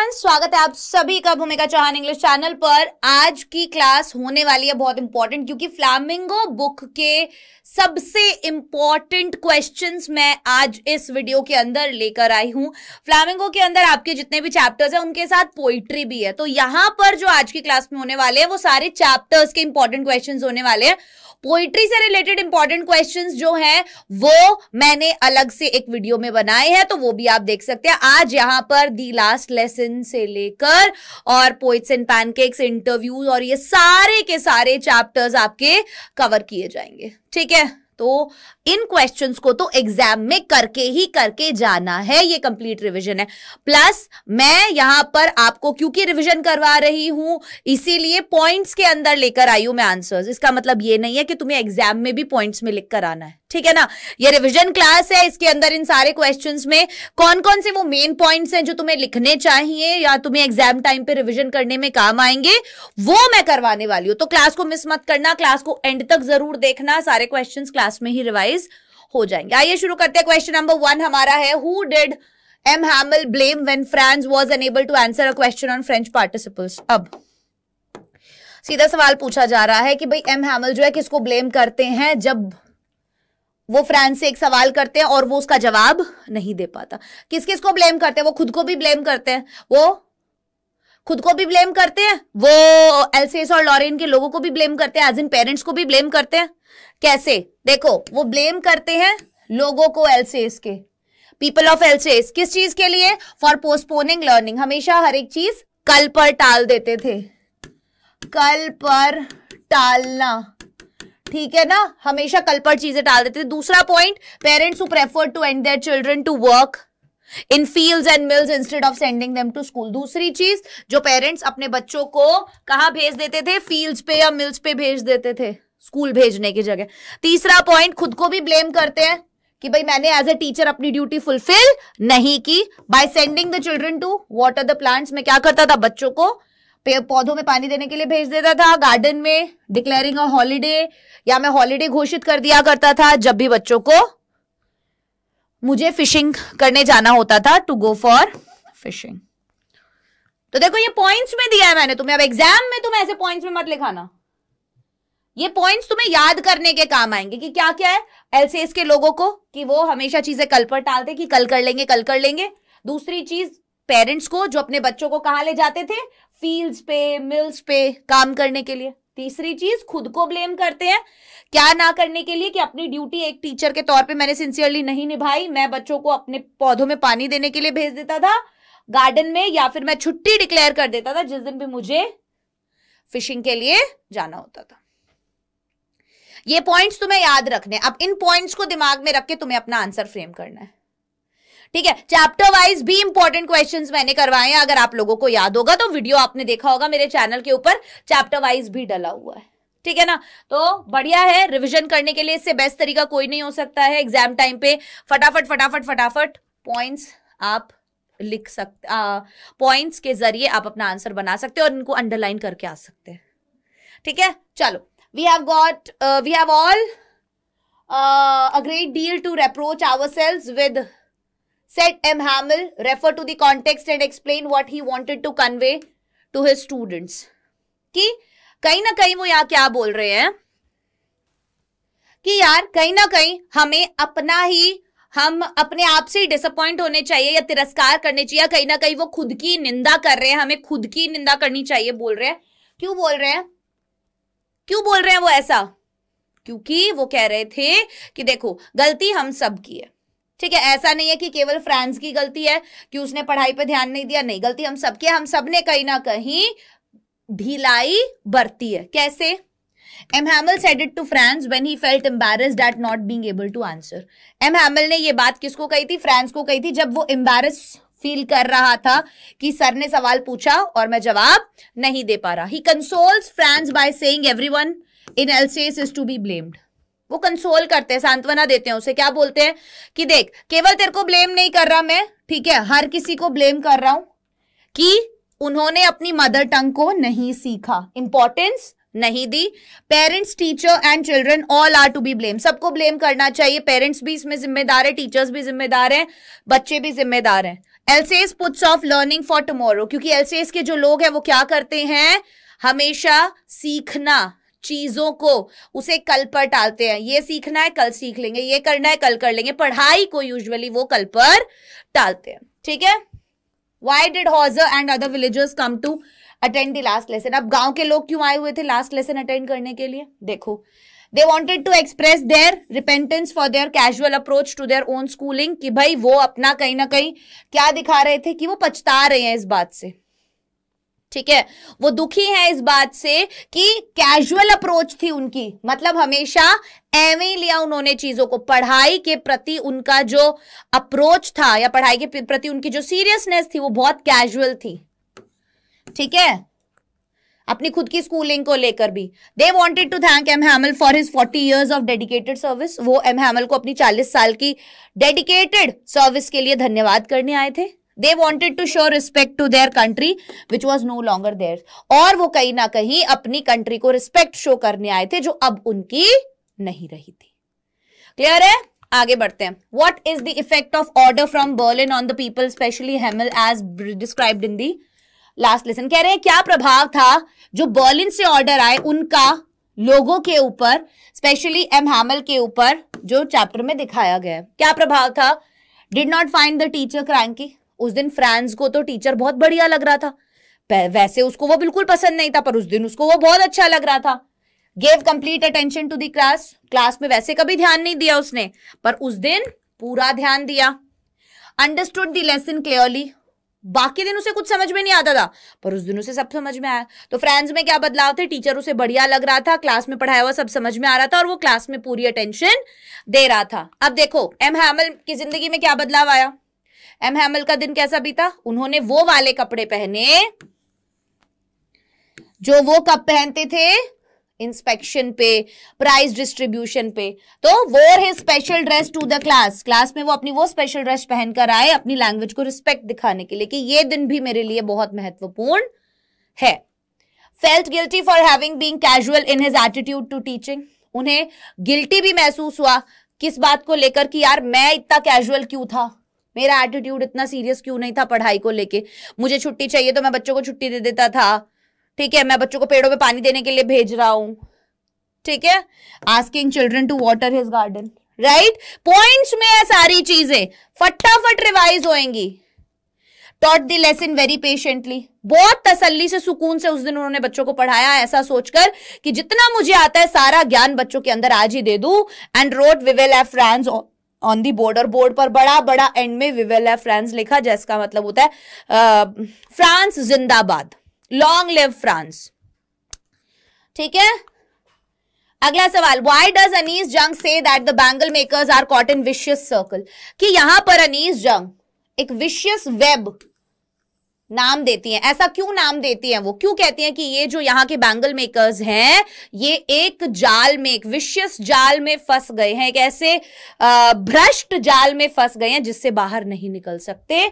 Students, स्वागत है आप सभी का भूमिका चौहान इंग्लिश चैनल पर। आज की क्लास होने वाली है बहुत इंपॉर्टेंट, क्योंकि फ्लामिंगो बुक के सबसे इंपॉर्टेंट क्वेश्चंस मैं आज इस वीडियो के अंदर लेकर आई हूं। फ्लामिंगो के अंदर आपके जितने भी चैप्टर्स हैं उनके साथ पोइट्री भी है, तो यहां पर जो आज की क्लास में होने वाले हैं वो सारे चैप्टर्स के इंपॉर्टेंट क्वेश्चंस होने वाले हैं। पोइट्री से रिलेटेड इंपॉर्टेंट क्वेश्चंस जो हैं वो मैंने अलग से एक वीडियो में बनाए हैं, तो वो भी आप देख सकते हैं। आज यहां पर दी लास्ट लेसन से लेकर और पोइट्स एंड पैनकेक्स, इंटरव्यूज और ये सारे के सारे चैप्टर्स आपके कवर किए जाएंगे। ठीक है, तो इन क्वेश्चंस को तो एग्जाम में करके जाना है, ये कंप्लीट रिवीजन है। प्लस मैं यहां पर आपको क्योंकि रिवीजन करवा रही हूं इसीलिए पॉइंट्स के अंदर लेकर आई हूं मैं आंसर्स। इसका मतलब ये नहीं है कि तुम्हें एग्जाम में भी पॉइंट्स में लिख कर आना है, ठीक है ना। ये रिवीजन क्लास है, इसके अंदर इन सारे क्वेश्चंस में कौन कौन से वो मेन पॉइंट्स हैं जो तुम्हें लिखने चाहिए या तुम्हें एग्जाम टाइम पे रिवीजन करने में काम आएंगे, वो मैं करवाने वाली हूं। तो क्लास को मिस मत करना, क्लास को एंड तक जरूर देखना, सारे क्वेश्चंस क्लास में ही रिवाइज हो जाएंगे। आइए शुरू करते हैं। क्वेश्चन नंबर 1 हमारा है, who did M Hamel blame when France was unable to answer a question on French participles. अब सीधा सवाल पूछा जा रहा है कि भाई एम हैमिल जो है किसको ब्लेम करते हैं जब वो फ्रांस से एक सवाल करते हैं और वो उसका जवाब नहीं दे पाता। किस किस को ब्लेम करते हैं? वो खुद को भी ब्लेम करते हैं, वो खुद को भी ब्लेम करते हैं, वो एल्सेस और लॉरेन के लोगों को भी ब्लेम करते हैं, एज इन पेरेंट्स को भी ब्लेम करते हैं। कैसे? देखो, वो ब्लेम करते हैं लोगों को, एल्सेस के, पीपल ऑफ एल्सेस, किस चीज के लिए? For postponing learning. हमेशा हर एक चीज कल पर टाल देते थे, कल पर टालना, ठीक है ना, हमेशा कल पर चीजें टाल देते थे। दूसरा point, parents who prefer to and their children to work in fields and mills instead of sending them to school. दूसरी चीज, जो पेरेंट्स अपने बच्चों को कहां भेज देते थे? फील्ड्स पे या मिल्स पे भेज देते थे, स्कूल भेजने की जगह। तीसरा पॉइंट, खुद को भी ब्लेम करते हैं कि भाई मैंने एज ए टीचर अपनी ड्यूटी फुलफिल नहीं की by sending the children to water the plants. मैं क्या करता था? बच्चों को पौधों में पानी देने के लिए भेज देता था। गार्डन में डिक्लेयरिंग अ हॉलीडे, या मैं हॉलीडे घोषित कर दिया करता था जब भी बच्चों को मुझे फिशिंग करने जाना होता था, टू गो फॉर फिशिंग। तो देखो, ये पॉइंट्स में दिया है मैंने तुम्हें। अब एग्जाम में तुम ऐसे पॉइंट्स में मत लिखाना, ये पॉइंट्स तुम्हें याद करने के काम आएंगे कि क्या क्या है। एल्सेस के लोगों को कि वो हमेशा चीजें कल पर टालते कि कल कर लेंगे, कल कर लेंगे। दूसरी चीज, पेरेंट्स को जो अपने बच्चों को कहां ले जाते थे? फील्ड्स पे, मिल्स पे काम करने के लिए। तीसरी चीज, खुद को ब्लेम करते हैं क्या ना करने के लिए, कि अपनी ड्यूटी एक टीचर के तौर पे मैंने सिंसियरली नहीं निभाई, मैं बच्चों को अपने पौधों में पानी देने के लिए भेज देता था गार्डन में, या फिर मैं छुट्टी डिक्लेयर कर देता था जिस दिन भी मुझे फिशिंग के लिए जाना होता था। ये पॉइंट्स तुम्हें याद रखने। अब इन पॉइंट्स को दिमाग में रख के तुम्हें अपना आंसर फ्रेम करना है, ठीक है। चैप्टर वाइज भी इंपॉर्टेंट क्वेश्चंस मैंने करवाए हैं, अगर आप लोगों को याद होगा तो वीडियो आपने देखा होगा मेरे चैनल के ऊपर, चैप्टर वाइज भी डला हुआ है, ठीक है ना। तो बढ़िया है, रिवीजन करने के लिए इससे बेस्ट तरीका कोई नहीं हो सकता है। एग्जाम टाइम पे फटाफट फटाफट फटाफट पॉइंट्स आप लिख सकते, पॉइंट्स के जरिए आप अपना आंसर बना सकते हैं और इनको अंडरलाइन करके आ सकते हैं, ठीक है। चलो, we have all a great deal to reproach ourselves with, said M. Hamill, refer to the context and explain what he wanted to convey to his students। कि कहीं ना कहीं वो यहाँ क्या बोल रहे हैं कि यार कहीं ना कहीं हमें हम अपने आप से डिसअपॉइंट होने चाहिए या तिरस्कार करने चाहिए। कहीं ना कहीं वो खुद की निंदा कर रहे हैं, हमें खुद की निंदा करनी चाहिए बोल रहे हैं। क्यों बोल रहे हैं? क्यों बोल रहे हैं वो ऐसा? क्योंकि वो कह रहे थे कि देखो, गलती हम सब की है, ठीक है। ऐसा नहीं है कि केवल फ्रांस की गलती है कि उसने पढ़ाई पे ध्यान नहीं दिया, नहीं, गलती हम सब की है। हम सब ने कहीं ना कहीं ढिलाई बरती है। कैसे? M Hamel said it to Franz when he felt embarrassed at not being able to answer. M Hamel ने ये बात किसको कही थी? फ्रांस को कही थी, जब वो एम्बैरेस फील कर रहा था कि सर ने सवाल पूछा और मैं जवाब नहीं दे पा रहा। He consoles Franz by saying everyone in Alsace is to be blamed. वो कंसोल करते हैं, सांत्वना देते हैं उसे। क्या बोलते हैं कि देख, केवल तेरे को ब्लेम नहीं कर रहा मैं, ठीक है, हर किसी को ब्लेम कर रहा हूं कि उन्होंने अपनी मदर टंग को नहीं सीखा, इंपॉर्टेंस नहीं दी। Parents, teacher and children all are to be blame. सबको ब्लेम करना चाहिए। पेरेंट्स भी इसमें जिम्मेदार है, टीचर्स भी जिम्मेदार हैं, बच्चे भी जिम्मेदार हैं। LCS puts of learning for tomorrow, क्योंकि एलसीएस के जो लोग हैं वो क्या करते हैं, हमेशा सीखना चीजों को उसे कल पर टालते हैं। ये सीखना है कल सीख लेंगे, ये करना है कल कर लेंगे, पढ़ाई को यूजुअली वो कल पर टालते हैं। ठीक है। Why did Hauser and other villagers come to attend the last lesson? अब गांव के लोग क्यों आए हुए थे लास्ट लेसन अटेंड करने के लिए? देखो, they wanted to express their repentance for their casual approach to their own schooling, कि भाई वो अपना कहीं ना कहीं क्या दिखा रहे थे कि वो पछता रहे हैं इस बात से। ठीक है, वो दुखी है इस बात से कि कैजुअल अप्रोच थी उनकी, मतलब हमेशा एवं ही लिया उन्होंने चीजों को। पढ़ाई के प्रति उनका जो अप्रोच था या पढ़ाई के प्रति उनकी जो सीरियसनेस थी वो बहुत कैजुअल थी। ठीक है, अपनी खुद की स्कूलिंग को लेकर भी। They wanted to thank M Hamel for his 40 years of dedicated service. वो एम हैमल को अपनी 40 साल की डेडिकेटेड सर्विस के लिए धन्यवाद करने आए थे। They wanted to show respect to their country, which was no longer theirs. और वो कहीं ना कहीं अपनी कंट्री को रिस्पेक्ट शो करने आए थे जो अब उनकी नहीं रही थी। क्लियर है? आगे बढ़ते हैं। What is the effect of order from Berlin on the people, especially Hamel, as described in the last lesson? कह रहे हैं क्या प्रभाव था जो बर्लिन से ऑर्डर आए उनका लोगों के ऊपर, स्पेशली एम हैमल के ऊपर, जो चैप्टर में दिखाया गया है। क्या प्रभाव था? Did not find the teacher cranky. उस दिन फ्रांस को तो टीचर बहुत बढ़िया लग रहा था, वैसे उसको वो बिल्कुल पसंद नहीं था, पर उस दिन उसको वो बहुत अच्छा लग रहा था। Gave complete attention to the class, class में वैसे कभी ध्यान नहीं दिया उसने, पर उस दिन पूरा ध्यान दिया। अंडरस्टूड द लेसन क्लियरली, बाकी दिन उसे कुछ समझ में नहीं आता था, पर उस दिन उसे सब समझ में आया। तो फ्रांस में क्या बदलाव थे? टीचर उसे बढ़िया लग रहा था, क्लास में पढ़ाया हुआ सब समझ में आ रहा था और वो क्लास में पूरी अटेंशन दे रहा था। अब देखो एम हैमल की जिंदगी में क्या बदलाव आया। एम हैमल का दिन कैसा बीता? उन्होंने वो वाले कपड़े पहने जो वो कब पहनते थे? इंस्पेक्शन पे, प्राइज डिस्ट्रीब्यूशन पे। तो wore his special dress to the class, class में वो अपनी वो स्पेशल ड्रेस पहनकर आए अपनी लैंग्वेज को रिस्पेक्ट दिखाने के लिए कि ये दिन भी मेरे लिए बहुत महत्वपूर्ण है। Felt guilty for having being casual in his attitude to teaching, उन्हें गिल्टी भी महसूस हुआ किस बात को लेकर कि यार मैं इतना कैजुअल क्यों था, मेरा एटीट्यूड इतना सीरियस क्यों नहीं था पढ़ाई को लेके। मुझे छुट्टी चाहिए तो मैं बच्चों को छुट्टी दे देता था। ठीक है, मैं बच्चों को पेड़ों में पानी देने के लिए भेज रहा हूं। ठीक है, asking children to water his garden. Right, points में है सारी चीजें, फटाफट रिवाइज होएंगी। Taught the lesson very patiently, बहुत तसल्ली से सुकून से उस दिन उन्होंने बच्चों को पढ़ाया, ऐसा सोचकर कि जितना मुझे आता है सारा ज्ञान बच्चों के अंदर आज ही दे दूं। And wrote we will have France on the border, board पर बड़ा बड़ा एंड में वी विल हैव फ्रांस लिखा, जिसका मतलब होता है फ्रांस जिंदाबाद, लॉन्ग लिव फ्रांस। ठीक है, अगला सवाल, why does Anees Jung say that the bangle makers are caught in vicious circle, कि यहां पर अनीस जंग एक विशियस वेब नाम देती हैं। ऐसा क्यों नाम देती हैं? वो क्यों कहती हैं कि ये जो यहाँ के बैंगल मेकर्स हैं ये एक जाल में, एक विशियस जाल में फंस गए हैं, एक ऐसे भ्रष्ट जाल में फंस गए हैं जिससे बाहर नहीं निकल सकते।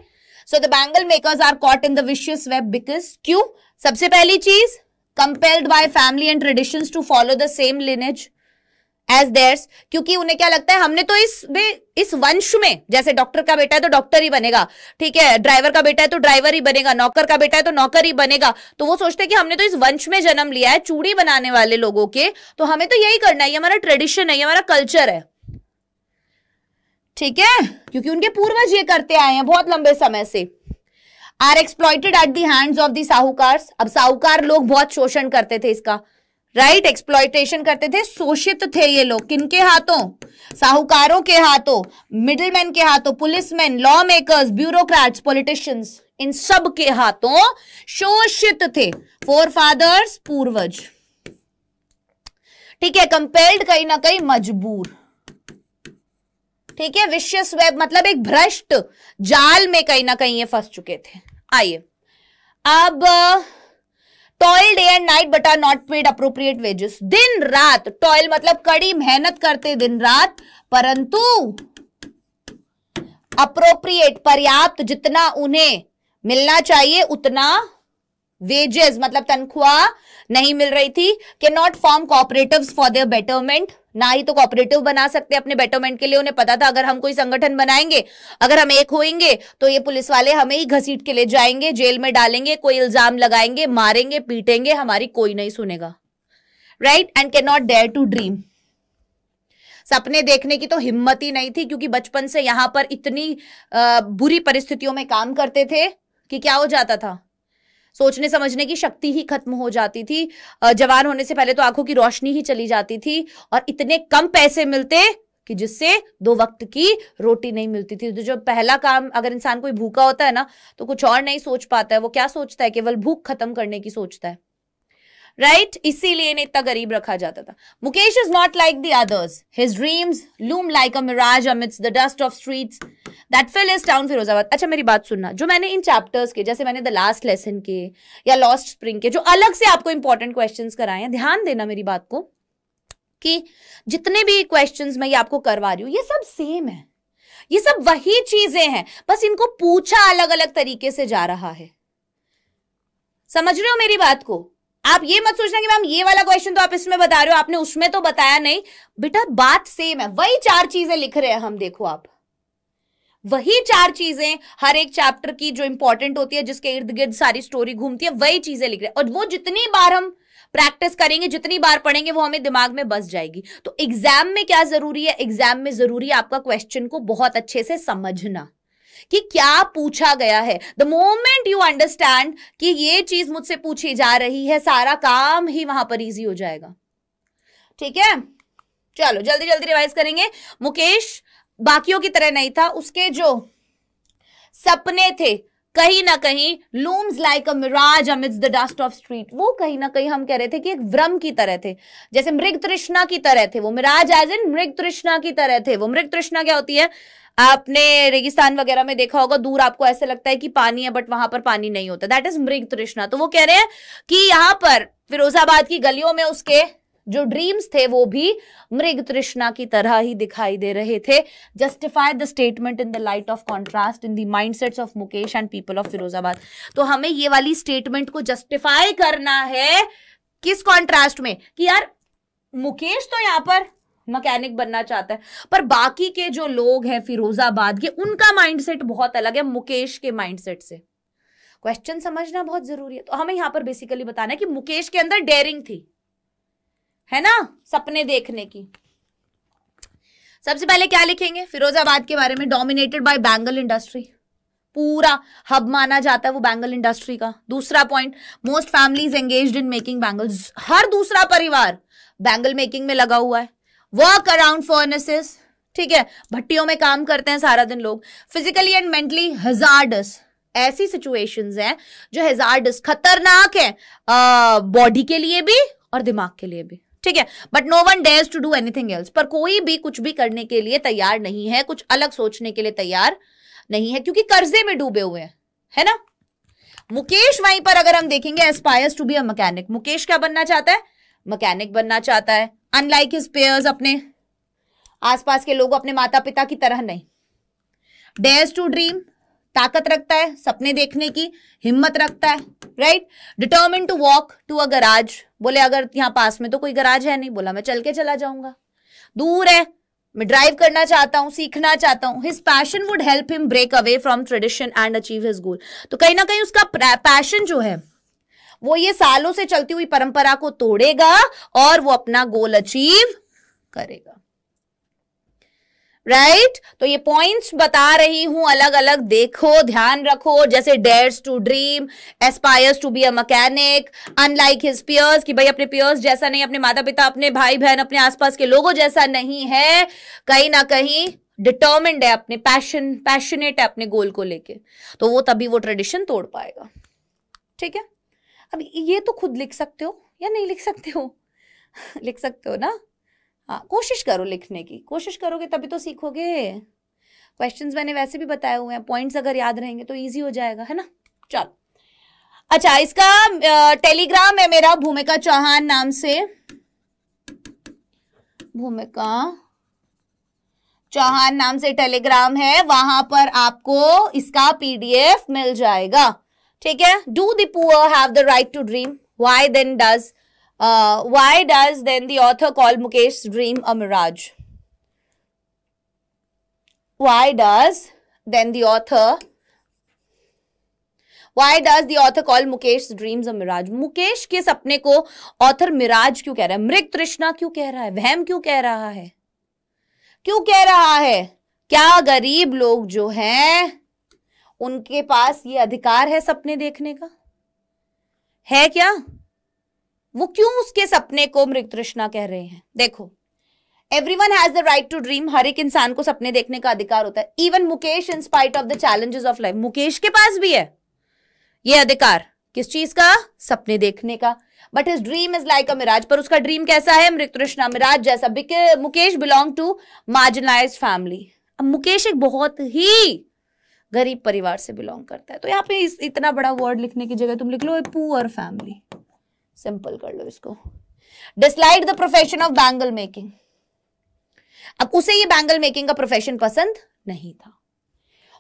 So the bangle makers are caught in the vicious web because, क्यों? सबसे पहली चीज, compelled by family and traditions to follow the same lineage as theirs, क्योंकि उन्हें क्या लगता है हमने तो इस वंश में, जैसे डॉक्टर का बेटा है तो डॉक्टर ही बनेगा, ठीक है, ड्राइवर का बेटा है तो ड्राइवर ही बनेगा, नौकर का बेटा है तो नौकर ही बनेगा। तो वो सोचते हैं कि हमने तो इस वंश में जन्म लिया है, चूड़ी बनाने वाले लोगों के, तो हमें तो यही करना है, ये हमारा ट्रेडिशन है, ये हमारा कल्चर है। ठीक है, क्योंकि उनके पूर्वज ये करते आए हैं बहुत लंबे समय से। Are exploited at the hands of the sahukar, अब साहूकार लोग बहुत शोषण करते थे इसका, राइट, एक्सप्लॉइटेशन करते थे, शोषित थे ये लोग। किनके हाथों? साहूकारों के हाथों, मिडिलमैन के हाथों, policeman, law makers, bureaucrats, politicians, इन सब के हाथों शोषित थे। फोर फादर्स, पूर्वज। ठीक है, कंपेल्ड कहीं ना कहीं मजबूर। ठीक है, विशियस वेब मतलब एक भ्रष्ट जाल में कहीं ना कहीं ये फंस चुके थे। आइए अब, toil day and night but are not paid appropriate wages, दिन रात, टॉयल मतलब कड़ी मेहनत करते दिन रात, परंतु अप्रोप्रिएट पर्याप्त जितना उन्हें मिलना चाहिए उतना वेजेस मतलब तनख्वाह नहीं मिल रही थी। Can not form cooperatives for their betterment, ना ही तो कोऑपरेटिव बना सकते अपने बेटरमेंट के लिए। उन्हें पता था अगर हम कोई संगठन बनाएंगे, अगर हम एक होएंगे तो ये पुलिस वाले हमें ही घसीट के ले जाएंगे, जेल में डालेंगे, कोई इल्जाम लगाएंगे, मारेंगे, पीटेंगे, हमारी कोई नहीं सुनेगा। Right? And cannot dare to dream, सपने देखने की तो हिम्मत ही नहीं थी, क्योंकि बचपन से यहां पर इतनी बुरी परिस्थितियों में काम करते थे कि क्या हो जाता था, सोचने समझने की शक्ति ही खत्म हो जाती थी। जवान होने से पहले तो आंखों की रोशनी ही चली जाती थी, और इतने कम पैसे मिलते कि जिससे 2 वक्त की रोटी नहीं मिलती थी। तो जो पहला काम, अगर इंसान कोई भूखा होता है ना, तो कुछ और नहीं सोच पाता है। वो क्या सोचता है? केवल भूख खत्म करने की सोचता है। राइट? इसीलिए इन्हें इतना गरीब रखा जाता था। Mukesh is not like the others, his dreams loom like a mirage amidst the dust of streets that fill his town Firozabad. अच्छा मेरी बात सुनना, जो मैंने इन चैप्टर्स के, जैसे मैंने द लास्ट लेसन के या लॉस्ट स्प्रिंग के, जो अलग से आपको इंपॉर्टेंट क्वेश्चंस कराए हैं, ध्यान देना मेरी बात को, कि जितने भी क्वेश्चंस मैं ये आपको करवा रही हूं ये सब सेम है, ये सब वही चीजें हैं, बस इनको पूछा अलग अलग तरीके से जा रहा है। समझ रहे हो मेरी बात को? आप ये मत सोचना कि मैम ये वाला क्वेश्चन तो आप इसमें बता रहे हो, आपने उसमें तो बताया नहीं। बेटा बात सेम है, वही 4 चीजें लिख रहे हैं हम। देखो आप, वही 4 चीजें हर एक चैप्टर की जो इंपॉर्टेंट होती है, जिसके इर्द गिर्द सारी स्टोरी घूमती है, वही चीजें लिख रहे हैं। और वो जितनी बार हम प्रैक्टिस करेंगे, जितनी बार पढ़ेंगे, वो हमें दिमाग में बस जाएगी। तो एग्जाम में क्या जरूरी है? एग्जाम में जरूरी है आपका क्वेश्चन को बहुत अच्छे से समझना कि क्या पूछा गया है। द मोमेंट यू अंडरस्टैंड कि ये चीज मुझसे पूछी जा रही है, सारा काम ही वहां पर इजी हो जाएगा। ठीक है, चलो जल्दी जल्दी रिवाइज करेंगे। मुकेश बाकियों की तरह नहीं था, उसके जो सपने थे कहीं ना कहीं looms like a mirage amidst the dust of street, वो कहीं ना कहीं हम कह रहे थे कि एक भ्रम की तरह थे, जैसे मृग तृष्णा की तरह थे वो। मिराज एज इन मृग तृष्णा की तरह थे वो। मृग तृष्णा क्या होती है? आपने रेगिस्तान वगैरह में देखा होगा, दूर आपको ऐसे लगता है कि पानी है बट वहां पर पानी नहीं होता, दैट इज मृग तृष्णा। तो वो कह रहे हैं कि यहां पर फिरोजाबाद की गलियों में उसके जो ड्रीम्स थे वो भी मृग तृष्णा की तरह ही दिखाई दे रहे थे। Justify the statement in the light of contrast in the mindsets of Mukesh and people of Firozabad. तो हमें ये वाली स्टेटमेंट को जस्टिफाई करना है किस कॉन्ट्रास्ट में, कि यार मुकेश तो यहां पर मैकेनिक बनना चाहता है, पर बाकी के जो लोग हैं फिरोजाबाद के, उनका माइंडसेट बहुत अलग है मुकेश के माइंडसेट से। क्वेश्चन समझना बहुत जरूरी है। तो हमें यहां पर बेसिकली बताना है कि मुकेश के अंदर डेयरिंग थी, है ना, सपने देखने की। सबसे पहले क्या लिखेंगे? फिरोजाबाद के बारे में, डोमिनेटेड बाय बैंगल इंडस्ट्री, पूरा हब माना जाता है वो बैंगल इंडस्ट्री का। दूसरा point, most families engaged in making bangles, हर दूसरा परिवार बैंगल मेकिंग में लगा हुआ है। वर्क अराउंड फर्नेसेस, ठीक है, भट्टियों में काम करते हैं सारा दिन लोग। फिजिकली एंड मेंटली हजार्डस, ऐसी सिचुएशंस हैं जो हजार्डस, खतरनाक है बॉडी के लिए भी और दिमाग के लिए भी, ठीक है। But no one dares to do anything else, पर कोई भी कुछ भी करने के लिए तैयार नहीं है, कुछ अलग सोचने के लिए तैयार नहीं है, क्योंकि कर्जे में डूबे हुए हैं, है ना। मुकेश वहीं पर अगर हम देखेंगे, aspires to be a mechanic, Mukesh क्या बनना चाहता है? मैकेनिक बनना चाहता है। अनलाइक हिज पेयर्स, अपने आसपास के लोगों, अपने माता पिता की तरह नहीं। डेयर्स टू ड्रीम, ताकत रखता है सपने देखने की, हिम्मत रखता है, right. Determine to walk to a garage, बोले अगर यहां पास में तो कोई गराज है नहीं, बोला मैं चल के चला जाऊंगा, दूर है, मैं ड्राइव करना चाहता हूं, सीखना चाहता हूं। His passion would help him break away from tradition and achieve his goal. तो कहीं ना कहीं उसका पैशन जो है वो ये सालों से चलती हुई परंपरा को तोड़ेगा और वो अपना गोल अचीव करेगा, राइट। तो ये पॉइंट्स बता रही हूं अलग अलग, देखो ध्यान रखो। जैसे dares to dream, aspires to be a mechanic, unlike his peers, कि भाई अपने पियर्स जैसा नहीं, अपने माता पिता, अपने भाई बहन, अपने आसपास के लोगों जैसा नहीं है, कहीं ना कहीं डिटर्मिन्ड है, अपने पैशनेट है अपने गोल को लेके, तो वो तभी वो ट्रेडिशन तोड़ पाएगा, ठीक है। अब ये तो खुद लिख सकते हो या नहीं लिख सकते हो? लिख सकते हो ना, हाँ, कोशिश करो लिखने की, कोशिश करोगे तभी तो सीखोगे। क्वेश्चंस मैंने वैसे भी बताए हुए हैं, पॉइंट्स अगर याद रहेंगे तो इजी हो जाएगा, है ना। चलो, अच्छा, इसका टेलीग्राम है मेरा, भूमिका चौहान नाम से, भूमिका चौहान नाम से टेलीग्राम है, वहां पर आपको इसका PDF मिल जाएगा, ठीक है, do the poor have the right to dream, why then does then the author call Mukesh's dream a mirage? Why does the author call Mukesh's dreams a mirage? Mukesh के सपने को ऑथर मिराज क्यों कह रहा है? मृग तृष्णा क्यों कह रहा है? वहम क्यों कह रहा है? क्यों कह रहा है? क्या गरीब लोग जो हैं उनके पास ये अधिकार है सपने देखने का? है क्या? वो क्यों उसके सपने को मृग तृष्णा कह रहे हैं? देखो, everyone has the right to dream, हर एक इंसान को सपने देखने का अधिकार होता है। Even Mukesh, in spite of the challenges of life, Mukesh के पास भी है ये अधिकार। किस चीज का? सपने देखने का। But his dream is like a mirage, पर उसका ड्रीम कैसा है? मृग तृष्णा, मिराज जैसा। Mukesh belong to marginalised family. अब मुकेश एक बहुत ही गरीब परिवार से बिलोंग करता है, तो यहाँ पे इतना बड़ा वर्ड लिखने की जगह तुम लिख लो पुअर फैमिली, सिंपल कर लो इसको। Dislike the profession of bangle making, अब उसे ये बैंगल मेकिंग का प्रोफेशन पसंद नहीं था।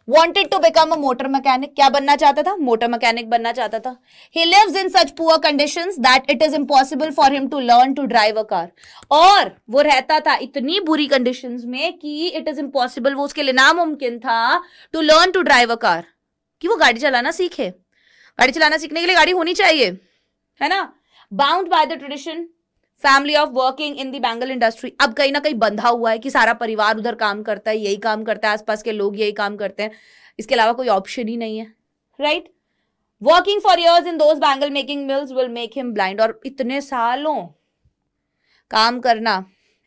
Wanted to become a motor mechanic, क्या बनना चाहता था? मोटर मैकेनिक बनना चाहता था। He lives in such poor conditions that it is impossible for him to learn to drive a car, और वो रहता था इतनी बुरी कंडीशंस में कि it is impossible, वो उसके लिए नामुमकिन था to learn to drive a car, कि वो गाड़ी चलाना सीखे। गाड़ी चलाना सीखने के लिए गाड़ी होनी चाहिए, है ना? Bound by the tradition family of working in the bangle industry, अब कहीं ना कहीं बंधा हुआ है कि सारा परिवार उधर काम करता है, यही काम करता है, आसपास के लोग यही काम करते हैं, इसके अलावा कोई ऑप्शन ही नहीं है, right? Working for years in those bangle making mills will make him blind, और इतने सालों काम करना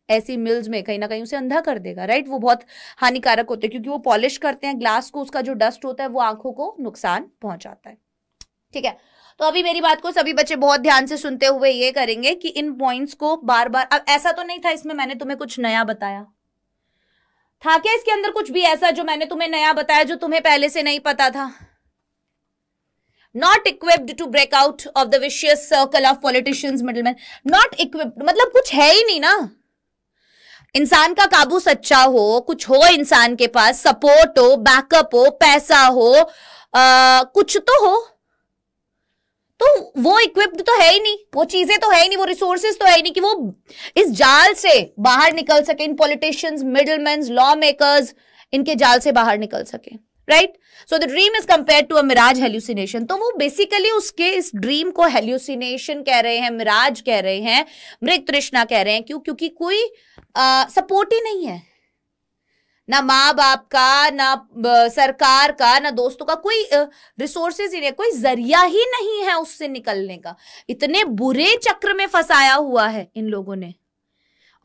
ऐसी मिल्स में कहीं ना कहीं उसे अंधा कर देगा, राइट? वो बहुत हानिकारक होते हैं क्योंकि वो पॉलिश करते हैं ग्लास को, उसका जो डस्ट होता है वो आंखों को नुकसान पहुंचाता है, ठीक है? तो अभी मेरी बात को सभी बच्चे बहुत ध्यान से सुनते हुए ये करेंगे कि इन पॉइंट्स को बार बार, अब ऐसा तो नहीं था इसमें मैंने तुम्हें कुछ नया बताया था क्या? इसके अंदर कुछ भी ऐसा जो मैंने तुम्हें नया बताया जो तुम्हें पहले से नहीं पता था? Not equipped to break out of the vicious circle of politicians, middleman. Not equipped मतलब कुछ है ही नहीं ना। इंसान का काबू सच्चा हो, कुछ हो इंसान के पास, सपोर्ट हो, बैकअप हो, पैसा हो, कुछ तो हो, तो वो इक्विप्ड तो है ही नहीं, वो चीजें तो है ही नहीं, वो रिसोर्सेज तो है ही नहीं कि वो इस जाल से बाहर निकल सके, इन पॉलिटिशियंस, मिडलमैन, लॉ मेकर्स, इनके जाल से बाहर निकल सके, right? So the dream is compared to a mirage hallucination, तो वो बेसिकली उसके इस ड्रीम को हेल्यूसिनेशन कह रहे हैं, मिराज कह रहे हैं, मृग तृष्णा कह रहे हैं। क्यों? क्योंकि कोई सपोर्ट ही नहीं है, ना माँ बाप का, ना सरकार का, ना दोस्तों का, कोई रिसोर्सेज ही नहीं, कोई जरिया ही नहीं है उससे निकलने का। इतने बुरे चक्र में फंसाया हुआ है इन लोगों ने।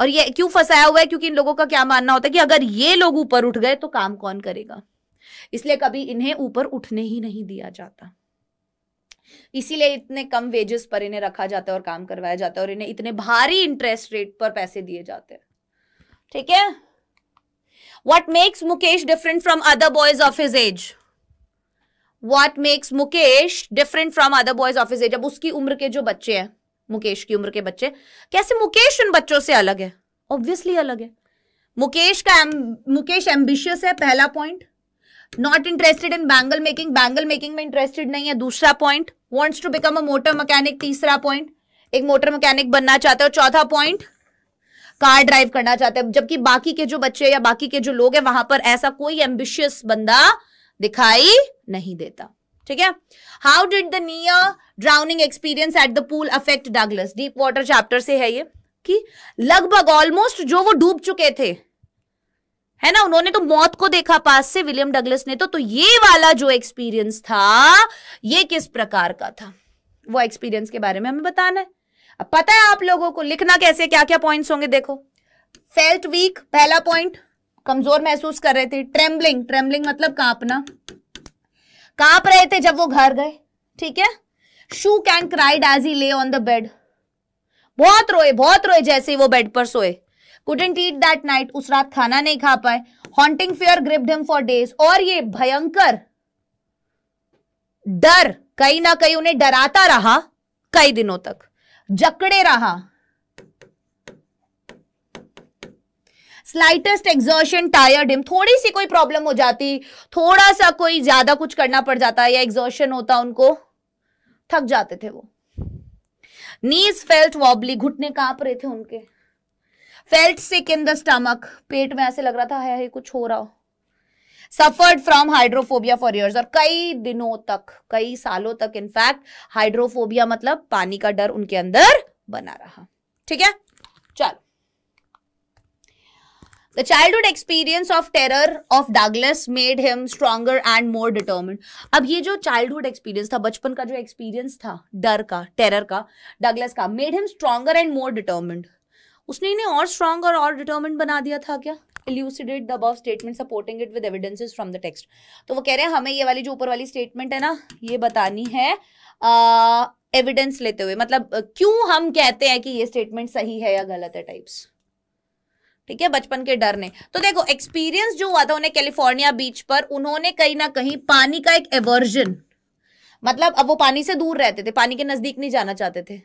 और ये क्यों फंसाया हुआ है? क्योंकि इन लोगों का क्या मानना होता है कि अगर ये लोग ऊपर उठ गए तो काम कौन करेगा, इसलिए कभी इन्हें ऊपर उठने ही नहीं दिया जाता। इसीलिए इतने कम वेजेस पर इन्हें रखा जाता है और काम करवाया जाता है, और इन्हें इतने भारी इंटरेस्ट रेट पर पैसे दिए जाते हैं, ठीक है? What makes Mukesh different from other boys of his age? What makes Mukesh different from other boys of his age? अब उसकी उम्र के जो बच्चे हैं, मुकेश की उम्र के बच्चे, कैसे मुकेश उन बच्चों से अलग है? ऑब्वियसली अलग है। मुकेश एम्बिशियस है, पहला point. Not interested in bangle making, bangle making में इंटरेस्टेड नहीं है, दूसरा point. Wants to become a motor mechanic, तीसरा पॉइंट, एक मोटर मैकेनिक बनना चाहता है। चौथा पॉइंट, कार ड्राइव करना चाहते हैं। जबकि बाकी के जो बच्चे या बाकी के जो लोग हैं वहां पर ऐसा कोई एम्बिशियस बंदा दिखाई नहीं देता, ठीक है? How did the near drowning experience at the pool affect Douglas? Deep water chapter से है ये, कि लगभग ऑलमोस्ट जो वो डूब चुके थे, है ना, उन्होंने तो मौत को देखा पास से, विलियम डगलस ने तो ये वाला जो एक्सपीरियंस था ये किस प्रकार का था, वो एक्सपीरियंस के बारे में हमें बताना है। अब पता है आप लोगों को लिखना कैसे, क्या क्या पॉइंट्स होंगे, देखो। फेल्ट वीक, पहला पॉइंट, कमजोर महसूस कर रहे थे। ट्रेम्बलिंग, ट्रेम्बलिंग मतलब कांपना, कांप रहे थे जब वो घर गए, ठीक है? Shook and cried as he lay on the bed, बहुत रोए जैसे वो बेड पर सोए। कुडंट ईट दैट नाइट, उस रात खाना नहीं खा पाए। Haunting fear gripped him for days, और ये भयंकर डर कहीं ना कहीं उन्हें डराता रहा कई दिनों तक, जकड़े रहा। स्लाइटेस्ट एक्सर्शन टायर्ड हिम, थोड़ी सी कोई प्रॉब्लम हो जाती, थोड़ा सा कोई ज्यादा कुछ करना पड़ जाता या एक्सर्शन होता, उनको थक जाते थे वो। नीज फेल्ट वॉबली, घुटने कांप रहे थे उनके। Felt sick in the stomach, पेट में ऐसे लग रहा था है कुछ हो रहा हो। Suffered from hydrophobia for years, और कई दिनों तक, कई सालों तक इनफैक्ट हाइड्रोफोबिया मतलब पानी का डर उनके अंदर बना रहा। ठीक है, चलो। The childhood experience of terror of Douglas made him stronger and more determined. अब ये जो childhood experience था, बचपन का जो experience था डर का, terror का, डगलस का, made him stronger and more determined. उसने इन्हें और stronger और determined बना दिया था क्या? Elucidate the above statement supporting it with evidences from the text. तो वो कह रहे हैं हमें ये वाली जो ऊपर वाली statement है ना, ये बतानी है evidence लेते हुए, मतलब क्यों हम कहते हैं कि ये statement सही है या गलत है टाइप्स। ठीक है, बचपन के डर ने। तो देखो एक्सपीरियंस जो हुआ था उन्हें कैलिफोर्निया बीच पर, उन्होंने कहीं ना कहीं पानी का एक एवर्जन, मतलब अब वो पानी से दूर रहते थे, पानी के नजदीक नहीं जाना चाहते थे।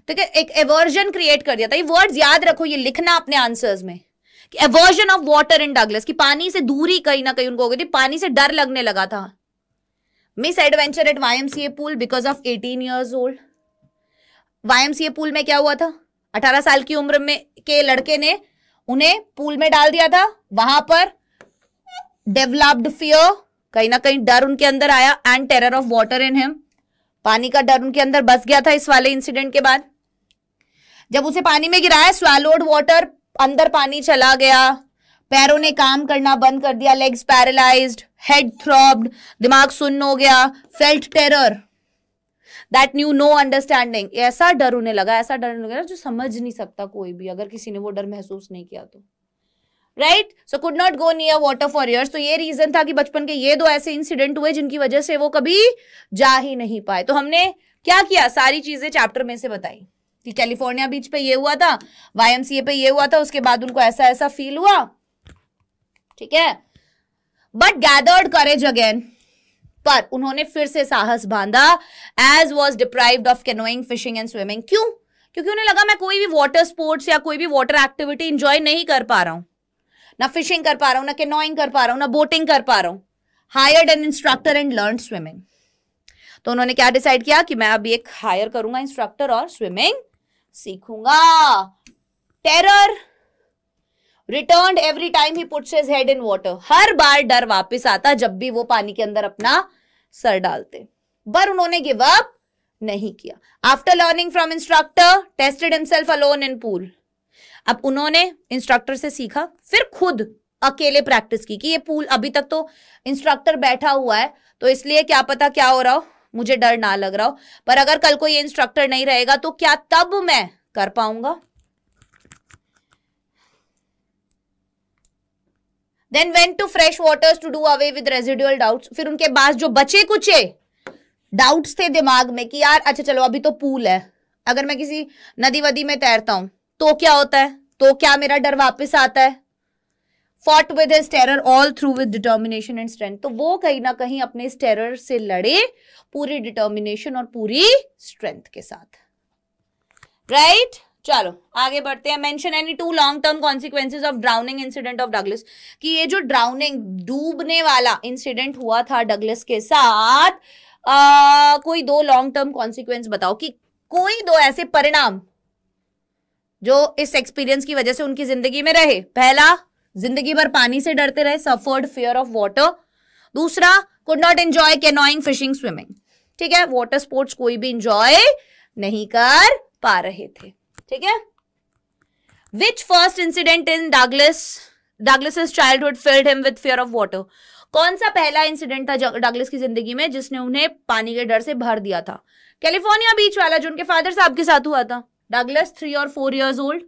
ठीक है, एक एवर्जन क्रिएट कर दिया था। ये वर्ड्स याद रखो, ये लिखना अपने आंसर्स में कि aversion of water in Douglas, कि पानी से दूरी कहीं ना कहीं उनको हो गई थी, पानी से डर लगने लगा था। Misadventure at YMCA pool because of 18 years old। YMCA pool में क्या हुआ था, 18 साल की उम्र में के लड़के ने उन्हें पूल में डाल दिया था, वहां पर डेवलप्ड फियर, कहीं ना कहीं डर उनके अंदर आया, and terror of water in him, पानी का डर उनके अंदर बस गया था इस वाले इंसिडेंट के बाद। जब उसे पानी में गिराया, स्वैलोड वाटर, अंदर पानी चला गया, पैरों ने काम करना बंद कर दिया, लेग्स पैरालाइज्ड, हेड थ्रॉब्ड, दिमाग सुन्न हो गया, felt terror that knew no understanding, ऐसा डर उन्हें लगा, ऐसा डर उन्हें लगा जो समझ नहीं सकता कोई भी, अगर किसी ने वो डर महसूस नहीं किया तो। Right, so could not go near water for years. तो ये रीजन था कि बचपन के ये दो ऐसे इंसिडेंट हुए जिनकी वजह से वो कभी जा ही नहीं पाए। तो हमने क्या किया, सारी चीजें चैप्टर में से बताई कि कैलिफोर्निया बीच पे ये हुआ था, YMCA पे ये हुआ था, उसके बाद उनको ऐसा ऐसा फील हुआ। ठीक है, बट गैदर्ड करेज अगेन, पर उन्होंने फिर से साहस बांधा, as was deprived of canoeing, fishing and swimming. क्यों? क्योंकि उन्हें लगा मैं कोई भी वाटर स्पोर्ट्स या कोई भी वाटर एक्टिविटी इंजॉय नहीं कर पा रहा हूं, ना फिशिंग कर पा रहा हूं, ना कैनोइंग कर पा रहा हूं, ना बोटिंग कर पा रहा हूं। Hired N instructor and learn swimming. तो उन्होंने क्या डिसाइड किया कि मैं अभी एक हायर करूंगा इंस्ट्रक्टर और स्विमिंग सीखूंगा। Terror returned every time he puts his head in water, हर बार डर वापस आता जब भी वो पानी के अंदर अपना सर डालते, पर उन्होंने गिव अप नहीं किया। After learning from instructor, tested himself alone in pool. अब उन्होंने इंस्ट्रक्टर से सीखा, फिर खुद अकेले प्रैक्टिस की कि ये पूल, अभी तक तो इंस्ट्रक्टर बैठा हुआ है तो इसलिए क्या पता क्या हो रहा हो, मुझे डर ना लग रहा हो, पर अगर कल को ये इंस्ट्रक्टर नहीं रहेगा तो क्या तब मैं कर पाऊंगा। Then went to fresh waters to do away with residual doubts। फिर उनके पास जो बचे कुचे डाउट्स थे दिमाग में कि यार अच्छा चलो अभी तो पूल है, अगर मैं किसी नदी वदी में तैरता हूं तो क्या होता है, तो क्या मेरा डर वापस आता है। Fought with his terror all through with determination and strength। तो वो कहीं ना कहीं अपने इस टेरर से लड़े पूरी डिटर्मिनेशन और पूरी स्ट्रेंथ के साथ। राइट, चलो आगे बढ़ते हैं। Mention any 2 long term consequences of drowning incident of Douglas, कि ये जो ड्राउनिंग, डूबने वाला इंसिडेंट हुआ था डगलस के साथ, कोई 2 लॉन्ग टर्म कॉन्सिक्वेंस बताओ, कि कोई 2 ऐसे परिणाम जो इस एक्सपीरियंस की वजह से उनकी जिंदगी में रहे। पहला, जिंदगी भर पानी से डरते रहे, सफर्ड फियर ऑफ वाटर। दूसरा, could not enjoy canoeing, fishing, swimming. ठीक है, वाटर स्पोर्ट्स कोई भी एंजॉय नहीं कर पा रहे थे। ठीक है, which first incident in Douglas childhood filled him with fear of water. कौन सा पहला इंसिडेंट था डगलस की जिंदगी में जिसने उन्हें पानी के डर से भर दिया था? कैलिफोर्निया बीच वाला जो उनके फादर साहब के साथ हुआ था। डगलस 3 or 4 years old,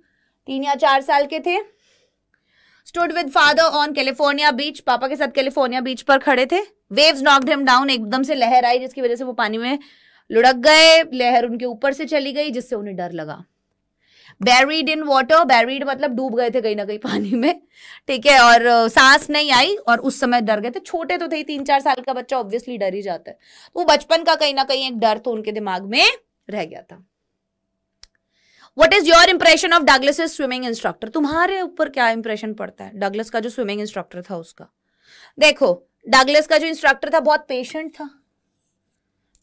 3 या 4 साल के थे। Stood with father on California beach, पापा के साथ कैलिफोर्निया बीच पर खड़े थे। वेव्स नॉक्ड हिम डाउन, एकदम से लहर आई जिसकी वजह से वो पानी में लुढ़क गए, लहर उनके ऊपर से चली गई जिससे उन्हें डर लगा। बैरिड इन वाटर, बैरिड मतलब डूब गए थे कहीं ना कहीं पानी में। ठीक है, और सांस नहीं आई और उस समय डर गए थे। छोटे तो थे, 3-4 साल का बच्चा ऑब्वियसली डर ही जाता है, तो वो बचपन का कहीं ना कहीं एक डर तो उनके दिमाग में रह गया था। What is your impression of Douglas swimming instructor? तुम्हारे ऊपर क्या इंप्रेशन पड़ता है डगलस का जो स्विमिंग इंस्ट्रक्टर था उसका? देखो, डगलस का जो इंस्ट्रक्टर था बहुत पेशेंट था,